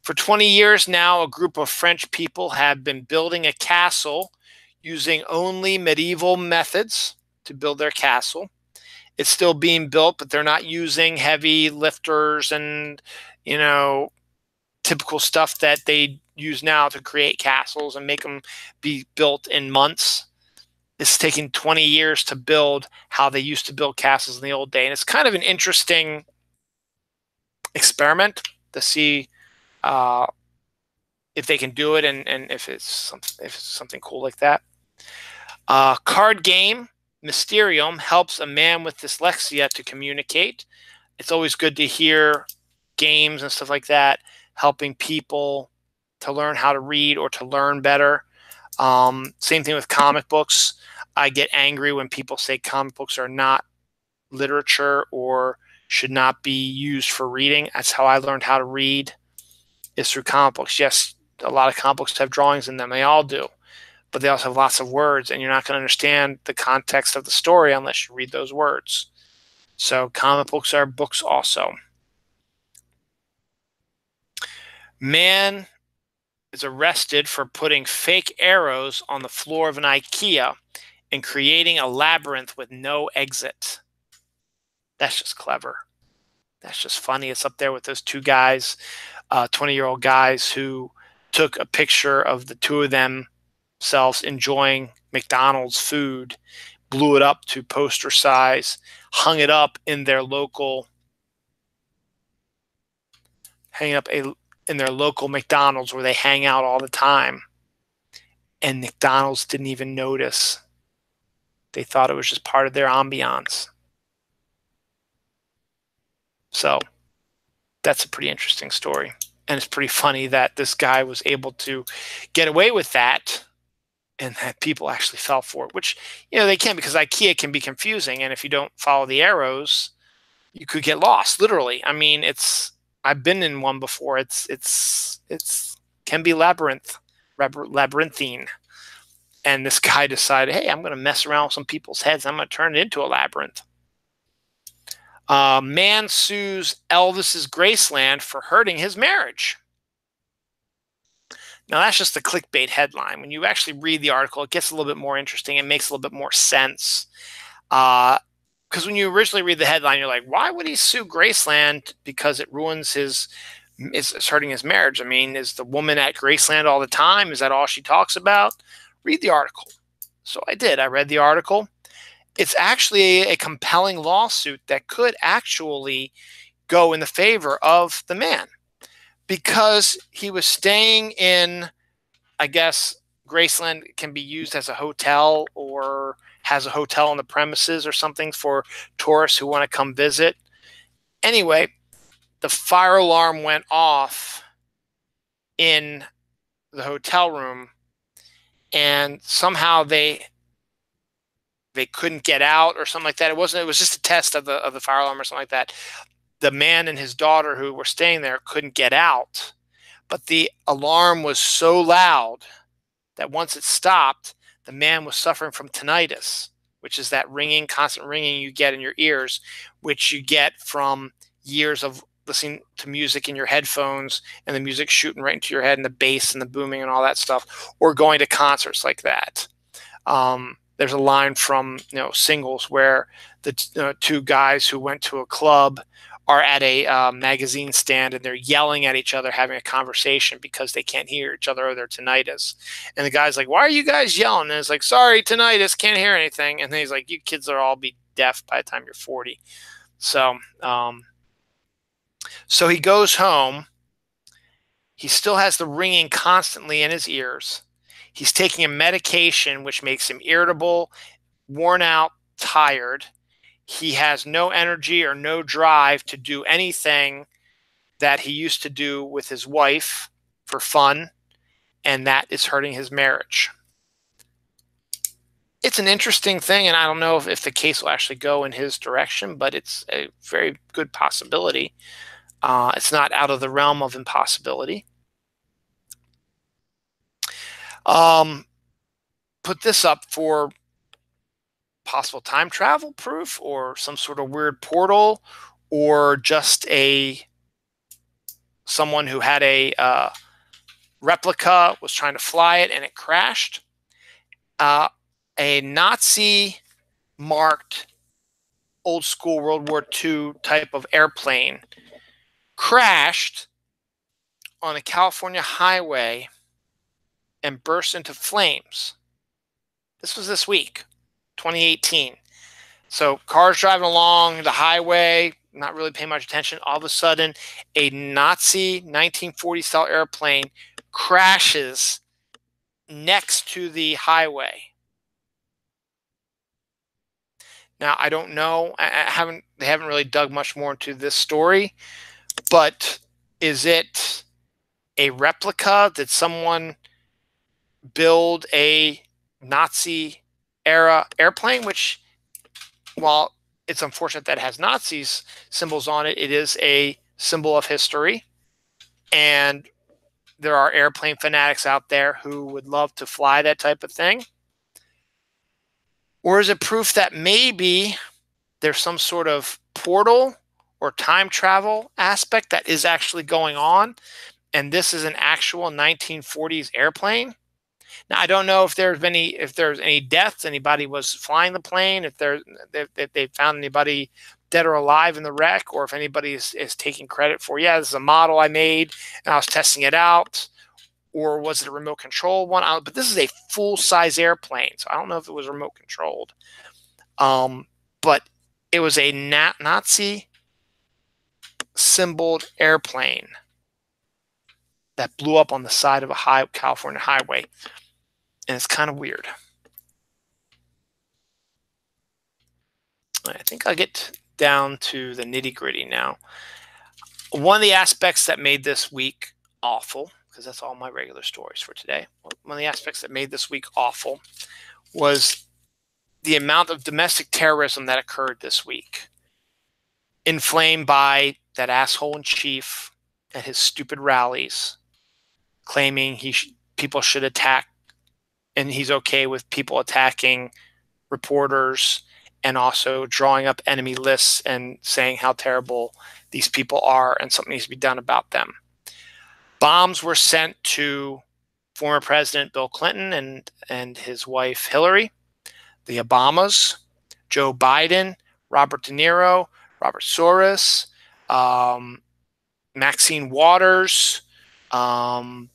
For 20 years now, a group of French people have been building a castle using only medieval methods to build their castle. It's still being built, but they're not using heavy lifters and, you know, typical stuff that they use now to create castles and make them be built in months. It's taking 20 years to build how they used to build castles in the old day. And it's kind of an interesting experiment to see if they can do it and if it's something cool like that. Card game Mysterium helps a man with dyslexia to communicate. It's always good to hear games and stuff like that helping people to learn how to read or to learn better. Same thing with comic books. I get angry when people say comic books are not literature or should not be used for reading. That's how I learned how to read, is through comic books. Yes, a lot of comic books have drawings in them. They all do. But they also have lots of words, and you're not going to understand the context of the story unless you read those words. So comic books are books also. Man is arrested for putting fake arrows on the floor of an IKEA and creating a labyrinth with no exit. That's just clever. That's just funny. It's up there with those two guys, 20-year-old guys who took a picture of the two of themselves enjoying McDonald's food, blew it up to poster size, hung it up in their local, in their local McDonald's where they hang out all the time. And McDonald's didn't even notice. They thought it was just part of their ambiance. So that's a pretty interesting story. And it's pretty funny that this guy was able to get away with that and that people actually fell for it, which, they can, because IKEA can be confusing. And if you don't follow the arrows, you could get lost, literally. I mean, I've been in one before. It's can be labyrinthine. And this guy decided, hey, I'm going to mess around with some people's heads. I'm going to turn it into a labyrinth. Man sues Elvis's Graceland for hurting his marriage. Now, that's just a clickbait headline. When you actually read the article, it gets a little bit more interesting. It makes a little bit more sense. Because when you originally read the headline, you're like, why would he sue Graceland? Because it ruins it's hurting his marriage. I mean, is the woman at Graceland all the time? Is that all she talks about? Read the article. So I did. I read the article. It's actually a compelling lawsuit that could actually go in the favor of the man, because he was staying in, I guess, Graceland can be used as a hotel, or has a hotel on the premises or something for tourists who want to come visit. Anyway, the fire alarm went off in the hotel room, and somehow they couldn't get out or something like that. It was just a test of the fire alarm or something like that. The man and his daughter who were staying there couldn't get out, but the alarm was so loud that once it stopped, the man was suffering from tinnitus, which is that ringing, constant ringing you get in your ears, which you get from years of listening to music in your headphones and the music shooting right into your head and the bass and the booming and all that stuff, or going to concerts like that. There's a line from Singles where the two guys who went to a club are at a magazine stand, and they're yelling at each other, having a conversation because they can't hear each other or their tinnitus. And the guy's like, why are you guys yelling? And it's like, sorry, tinnitus, can't hear anything. And then he's like, you kids will all be deaf by the time you're 40. So he goes home. He still has the ringing constantly in his ears. He's taking a medication which makes him irritable, worn out, tired. He has no energy or no drive to do anything that he used to do with his wife for fun, and that is hurting his marriage. It's an interesting thing, and I don't know if the case will actually go in his direction, but it's a very good possibility. It's not out of the realm of impossibility. Put this up for possible time travel proof, or some sort of weird portal, or just someone who had a replica, was trying to fly it and it crashed. A Nazi marked old school World War II type of airplane crashed on a California highway and burst into flames. This was this week, 2018. So cars driving along the highway, not really paying much attention. All of a sudden, a Nazi 1940 style airplane crashes next to the highway. Now, I don't know. They haven't really dug much more into this story, but is it a replica? Did someone build a Nazi era airplane, which, while it's unfortunate that it has Nazis symbols on it, it is a symbol of history. And there are airplane fanatics out there who would love to fly that type of thing. Or is it proof that maybe there's some sort of portal or time travel aspect that is actually going on, and this is an actual 1940s airplane? Now, I don't know if there's any deaths, anybody was flying the plane, if they found anybody dead or alive in the wreck, or if anybody is taking credit for, yeah, this is a model I made and I was testing it out, or was it a remote control one? But this is a full-size airplane, so I don't know if it was remote controlled. But it was a Nazi symboled airplane that blew up on the side of a California highway. And it's kind of weird. I think I'll get down to the nitty-gritty now. One of the aspects that made this week awful, because that's all my regular stories for today. One of the aspects that made this week awful was the amount of domestic terrorism that occurred this week, inflamed by that asshole in chief at his stupid rallies, claiming people should attack, and he's okay with people attacking reporters, and also drawing up enemy lists and saying how terrible these people are and something needs to be done about them. Bombs were sent to former President Bill Clinton and his wife Hillary, the Obamas, Joe Biden, Robert De Niro, Robert Soros, Maxine Waters, and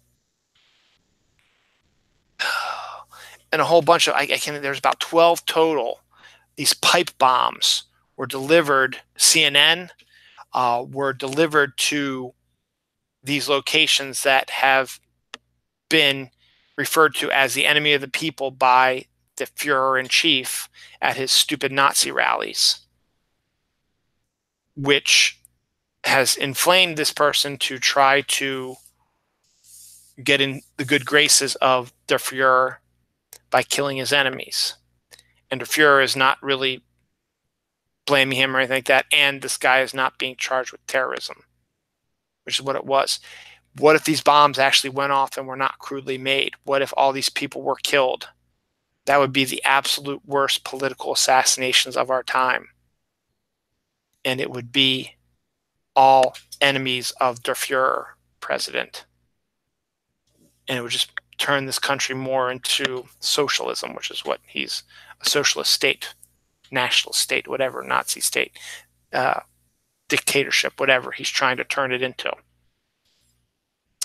a whole bunch of, there's about 12 total. These pipe bombs were delivered, CNN, were delivered to these locations that have been referred to as the enemy of the people by the Fuhrer in chief at his stupid Nazi rallies, which has inflamed this person to try to get in the good graces of the Fuhrer by killing his enemies. And the Fuhrer is not really blaming him or anything like that, and this guy is not being charged with terrorism, which is what it was. What if these bombs actually went off and were not crudely made? What if all these people were killed? That would be the absolute worst political assassinations of our time. And it would be all enemies of der Fuhrer president. And it would just turn this country more into socialism, which is what he's, a socialist state, national state, whatever, Nazi state, dictatorship, whatever he's trying to turn it into.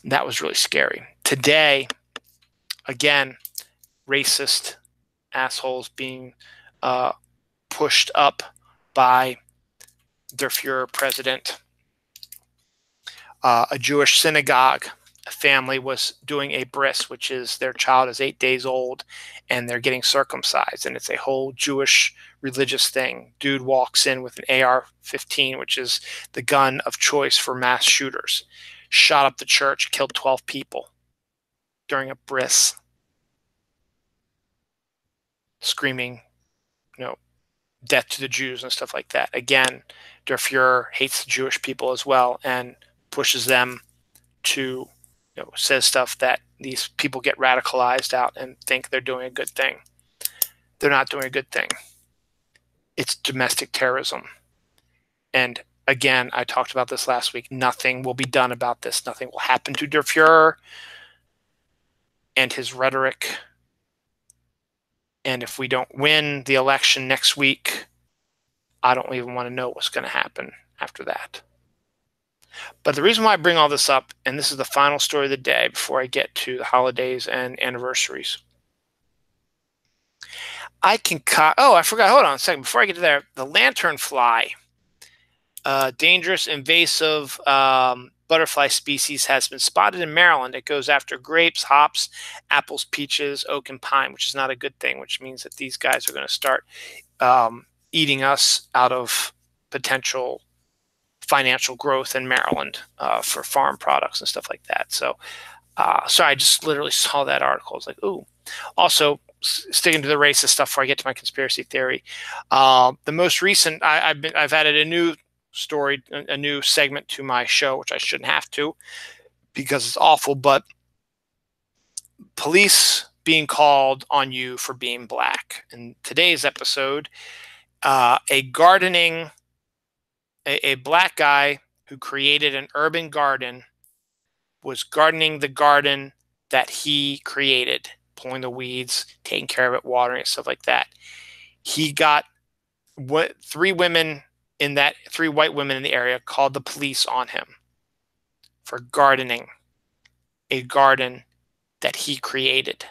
That was really scary. Today, again, racist assholes being pushed up by der Fuhrer president. A Jewish synagogue, a family was doing a bris, which is their child is 8 days old and they're getting circumcised, and it's a whole Jewish religious thing. Dude walks in with an AR-15, which is the gun of choice for mass shooters, shot up the church, killed 12 people during a bris, screaming, death to the Jews and stuff like that. Again, der Fuhrer hates the Jewish people as well and pushes them to, says stuff that these people get radicalized out and think they're doing a good thing. They're not doing a good thing. It's domestic terrorism. And again, I talked about this last week. Nothing will be done about this. Nothing will happen to der Fuhrer and his rhetoric. And if we don't win the election next week, I don't even want to know what's going to happen after that. But the reason why I bring all this up, and this is the final story of the day before I get to the holidays and anniversaries. I forgot. Hold on a second. Before I get to there, the lanternfly, dangerous invasive butterfly species, has been spotted in Maryland. It goes after grapes, hops, apples, peaches, oak, and pine, which is not a good thing, which means that these guys are going to start eating us out of potential financial growth in Maryland for farm products and stuff like that. So I just literally saw that article. I was like, ooh. Also, sticking to the racist stuff before I get to my conspiracy theory, the most recent, I've added a new story, a new segment to my show, which I shouldn't have to because it's awful, but police being called on you for being black. In today's episode, a black guy who created an urban garden was gardening the garden that he created, pulling the weeds, taking care of it, watering it, stuff like that. He got three white women in the area called the police on him for gardening a garden that he created.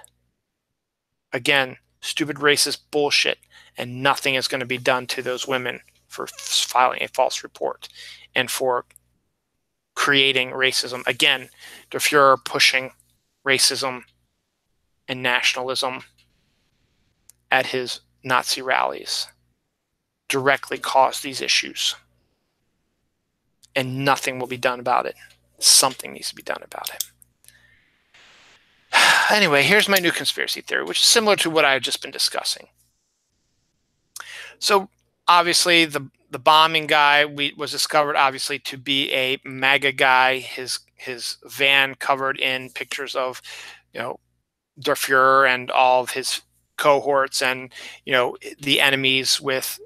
Again, stupid racist bullshit, and nothing is going to be done to those women for filing a false report and for creating racism. Again, der Fuhrer pushing racism and nationalism at his Nazi rallies directly caused these issues. And nothing will be done about it. Something needs to be done about it. Anyway, here's my new conspiracy theory, which is similar to what I had just been discussing. So obviously the bombing guy was discovered obviously to be a MAGA guy. His van covered in pictures of, Der Fuhrer and all of his cohorts, and the enemies with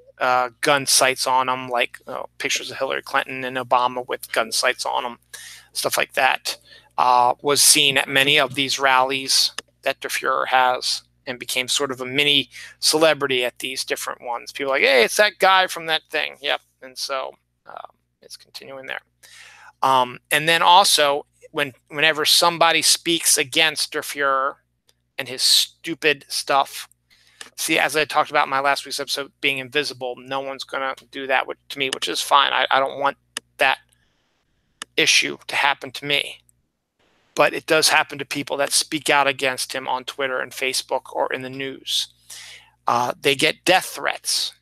gun sights on them, like pictures of Hillary Clinton and Obama with gun sights on them, stuff like that. Was seen at many of these rallies that Der Fuhrer has, and became sort of a mini celebrity at these different ones. People are like, hey, it's that guy from that thing. Yep. And so it's continuing there. And then also, whenever somebody speaks against Der Fuhrer and his stupid stuff, see, as I talked about in my last week's episode, being invisible, no one's going to do that to me, which is fine. I don't want that issue to happen to me. But it does happen to people that speak out against him on Twitter and Facebook or in the news. They get death threats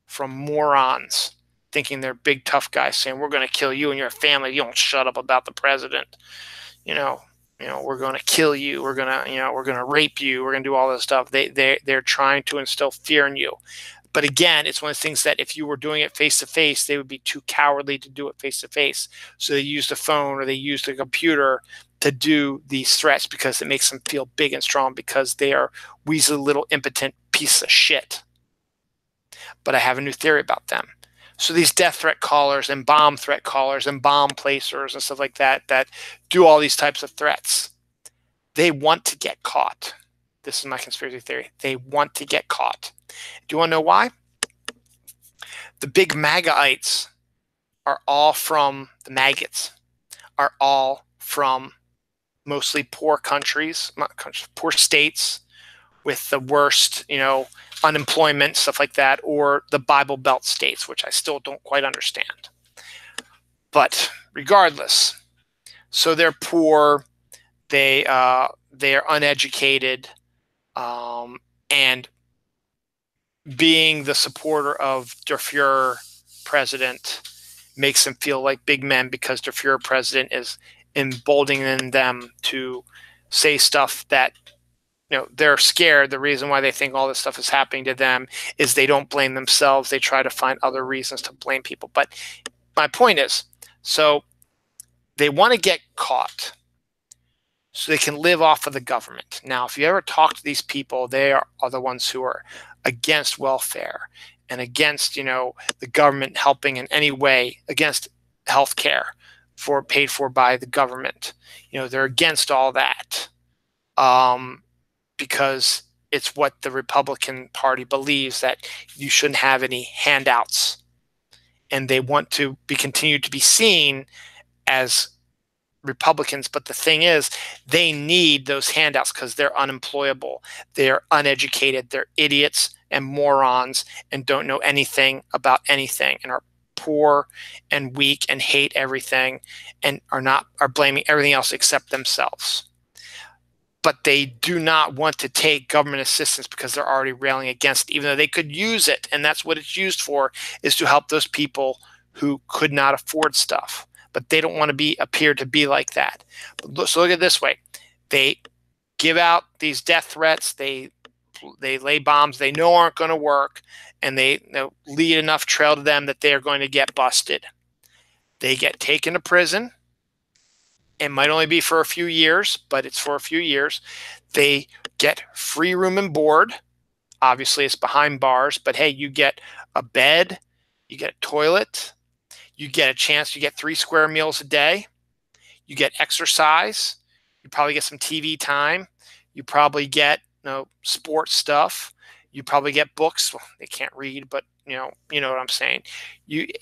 from morons thinking they're big tough guys saying, we're going to kill you and your family. You don't shut up about the president. We're going to kill you. We're going to rape you. We're going to do all this stuff. They're trying to instill fear in you. But again, it's one of the things that if you were doing it face to face, they would be too cowardly to do it face to face. So they used a phone or they used a computer to do these threats because it makes them feel big and strong, because they are weaselly little impotent piece of shit. But I have a new theory about them. So these death threat callers and bomb threat callers and bomb placers and stuff like that do all these types of threats, they want to get caught. This is my conspiracy theory. They want to get caught. Do you want to know why? The big MAGAites are all from the maggots, are all from mostly poor countries, poor states with the worst, unemployment, stuff like that, or the Bible Belt states, which I still don't quite understand. But regardless, so they're poor, they are uneducated, and being the supporter of Der Fuhrer president makes them feel like big men, because Der Fuhrer president is emboldening them to say stuff that they're scared. The reason why they think all this stuff is happening to them is they don't blame themselves. They try to find other reasons to blame people. But my point is, so they want to get caught so they can live off of the government. Now, if you ever talk to these people, they are the ones who are against welfare and against, the government helping in any way, against health care paid for by the government. They're against all that. Because it's what the Republican Party believes, that you shouldn't have any handouts. And they want to continue to be seen as Republicans. But the thing is, they need those handouts because they're unemployable. They're uneducated. They're idiots and morons and don't know anything about anything, and are poor and weak and hate everything, and are blaming everything else except themselves. But they do not want to take government assistance because they're already railing against it, even though they could use it. And that's what it's used for, is to help those people who could not afford stuff. But they don't want to appear to be like that. So look at it this way. They give out these death threats. They lay bombs they know aren't going to work. And they lead enough trail to them that they are going to get busted. They get taken to prison. It might only be for a few years, but it's for a few years. They get free room and board. Obviously, it's behind bars, but hey, you get a bed, you get a toilet, you get a chance, you get 3 square meals a day, you get exercise, you probably get some TV time, you probably get sports stuff, you probably get books. Well, they can't read, but you know what I'm saying.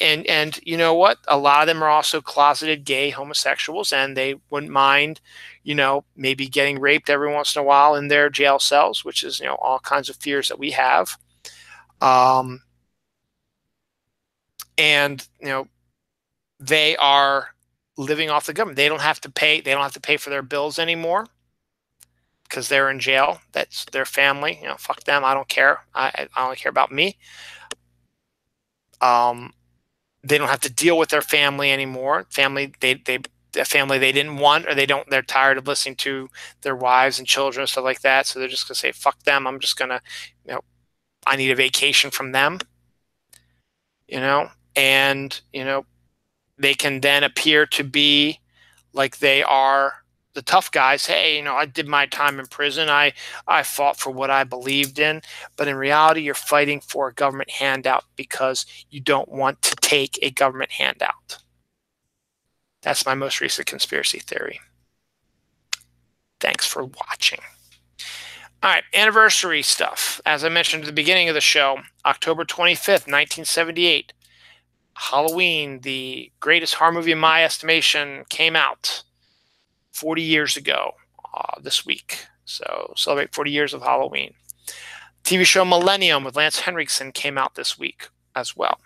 And you know what? A lot of them are also closeted gay homosexuals, and they wouldn't mind, maybe getting raped every once in a while in their jail cells, which is, all kinds of fears that we have. And they are living off the government. They don't have to pay. They don't have to pay for their bills anymore because they're in jail. That's their family. Fuck them. I don't care. I only care about me. They don't have to deal with their family anymore. Family, they a family they didn't want, or they're tired of listening to their wives and children and stuff like that. So they're just going to say, fuck them. I'm just going to, I need a vacation from them, and, they can then appear to be like they are the tough guys. Hey, I did my time in prison. I fought for what I believed in. But in reality, you're fighting for a government handout because you don't want to take a government handout. That's my most recent conspiracy theory. Thanks for watching. All right, anniversary stuff. As I mentioned at the beginning of the show, October 25th, 1978, Halloween, the greatest horror movie in my estimation, came out 40 years ago this week. So celebrate 40 years of Halloween. TV show Millennium with Lance Henriksen came out this week as well.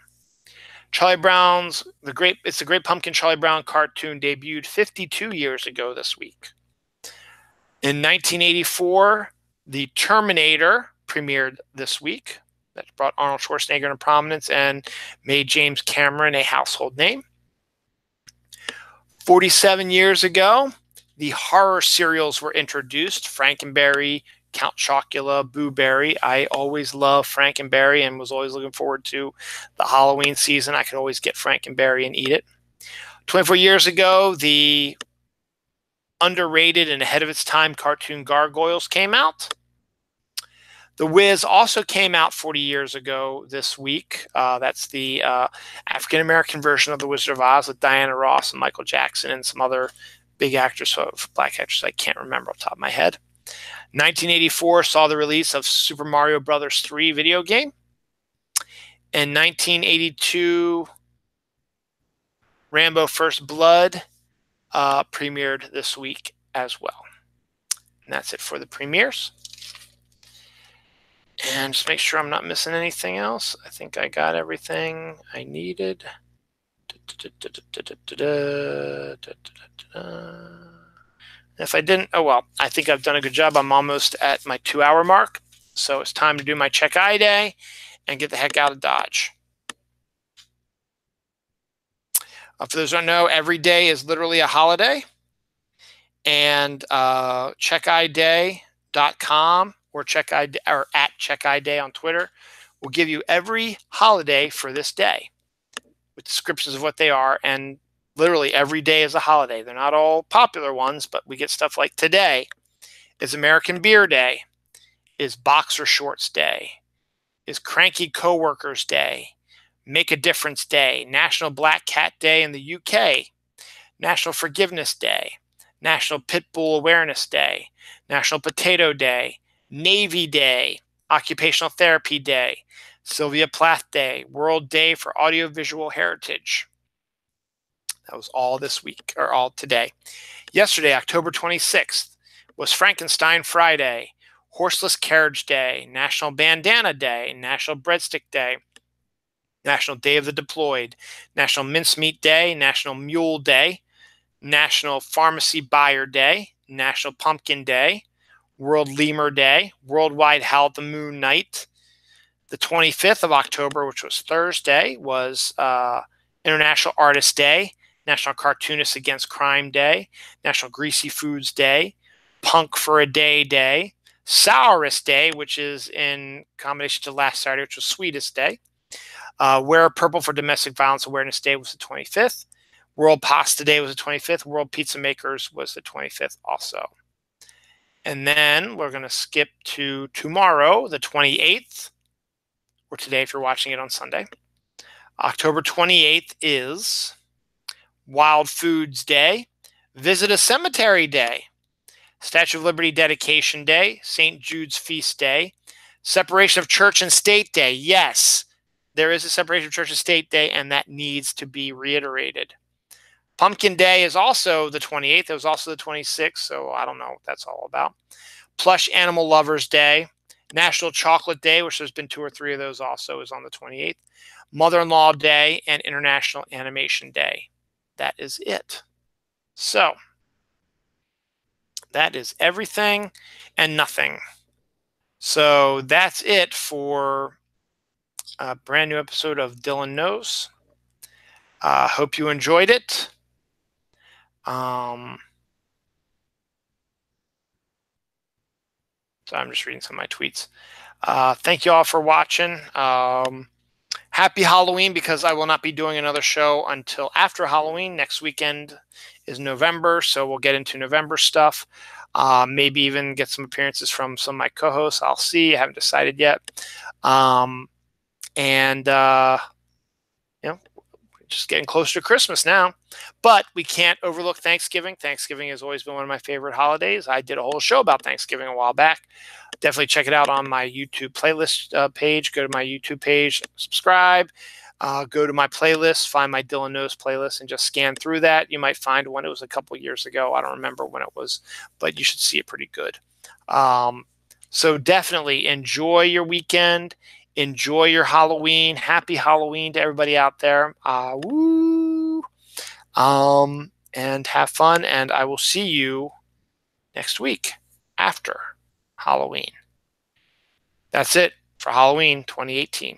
Charlie Brown's It's the Great Pumpkin Charlie Brown cartoon debuted 52 years ago this week. In 1984, The Terminator premiered this week. That brought Arnold Schwarzenegger into prominence and made James Cameron a household name. 47 years ago, the horror serials were introduced. Frankenberry, Count Chocula, Boo Berry. I always loved Frankenberry and was always looking forward to the Halloween season. I could always get Frankenberry and eat it. 24 years ago, the underrated and ahead of its time cartoon Gargoyles came out. The Wiz also came out 40 years ago this week. That's the African-American version of The Wizard of Oz with Diana Ross and Michael Jackson and some other big actors, black actors I can't remember off the top of my head. 1984 saw the release of Super Mario Bros. 3 video game. In 1982, Rambo First Blood premiered this week as well. And that's it for the premieres. And just make sure I'm not missing anything else. I think I got everything I needed. If I didn't, oh well, I think I've done a good job. I'm almost at my 2-hour mark. So it's time to do my check I day and get the heck out of Dodge. For those who don't know, every day is literally a holiday. And checkiday.com or at checkiday on Twitter will give you every holiday for this day with descriptions of what they are. And literally every day is a holiday. They're not all popular ones, but we get stuff like today is American Beer Day, is Boxer Shorts Day, is Cranky Coworkers Day, Make a Difference Day, National Black Cat Day in the UK, National Forgiveness Day, National Pit Bull Awareness Day, National Potato Day, Navy Day, Occupational Therapy Day, Sylvia Plath Day, World Day for Audiovisual Heritage. That was all this week, or all today. Yesterday, October 26th, was Frankenstein Friday, Horseless Carriage Day, National Bandana Day, National Breadstick Day, National Day of the Deployed, National Mincemeat Day, National Mule Day, National Pharmacy Buyer Day, National Pumpkin Day, World Lemur Day, Worldwide Howl at the Moon Night. The 25th of October, which was Thursday, was International Artist Day, National Cartoonists Against Crime Day, National Greasy Foods Day, Punk for a Day Day, Sourest Day, which is in combination to last Saturday, which was Sweetest Day. Wear Purple for Domestic Violence Awareness Day was the 25th. World Pasta Day was the 25th. World Pizza Makers was the 25th also. And then we're going to skip to tomorrow, the 28th, or today if you're watching it on Sunday. October 28th is Wild Foods Day, Visit a Cemetery Day, Statue of Liberty Dedication Day, St. Jude's Feast Day, Separation of Church and State Day. Yes, there is a Separation of Church and State Day, and that needs to be reiterated. Pumpkin Day is also the 28th. It was also the 26th, so I don't know what that's all about. Plush Animal Lovers Day, National Chocolate Day, which there's been 2 or 3 of those also, is on the 28th. Mother-in-Law Day and International Animation Day. That is it. So, that is everything and nothing. So, that's it for a brand new episode of Dylan Knows. Hope you enjoyed it. So I'm just reading some of my tweets. Thank you all for watching. Happy Halloween, because I will not be doing another show until after Halloween. Next weekend is November, so we'll get into November stuff. Maybe even get some appearances from some of my co-hosts. I'll see. I haven't decided yet. And you know, just getting closer to Christmas now. But we can't overlook Thanksgiving. Thanksgiving has always been one of my favorite holidays. I did a whole show about Thanksgiving a while back. Definitely check it out on my YouTube playlist page. Go to my YouTube page, subscribe. Go to my playlist, find my Dylan Knows playlist, and just scan through that. You might find one. It was a couple years ago. I don't remember when it was, but you should see it pretty good. So definitely enjoy your weekend. Enjoy your Halloween. Happy Halloween to everybody out there. Woo! And have fun. And I will see you next week after Halloween. That's it for Halloween 2018.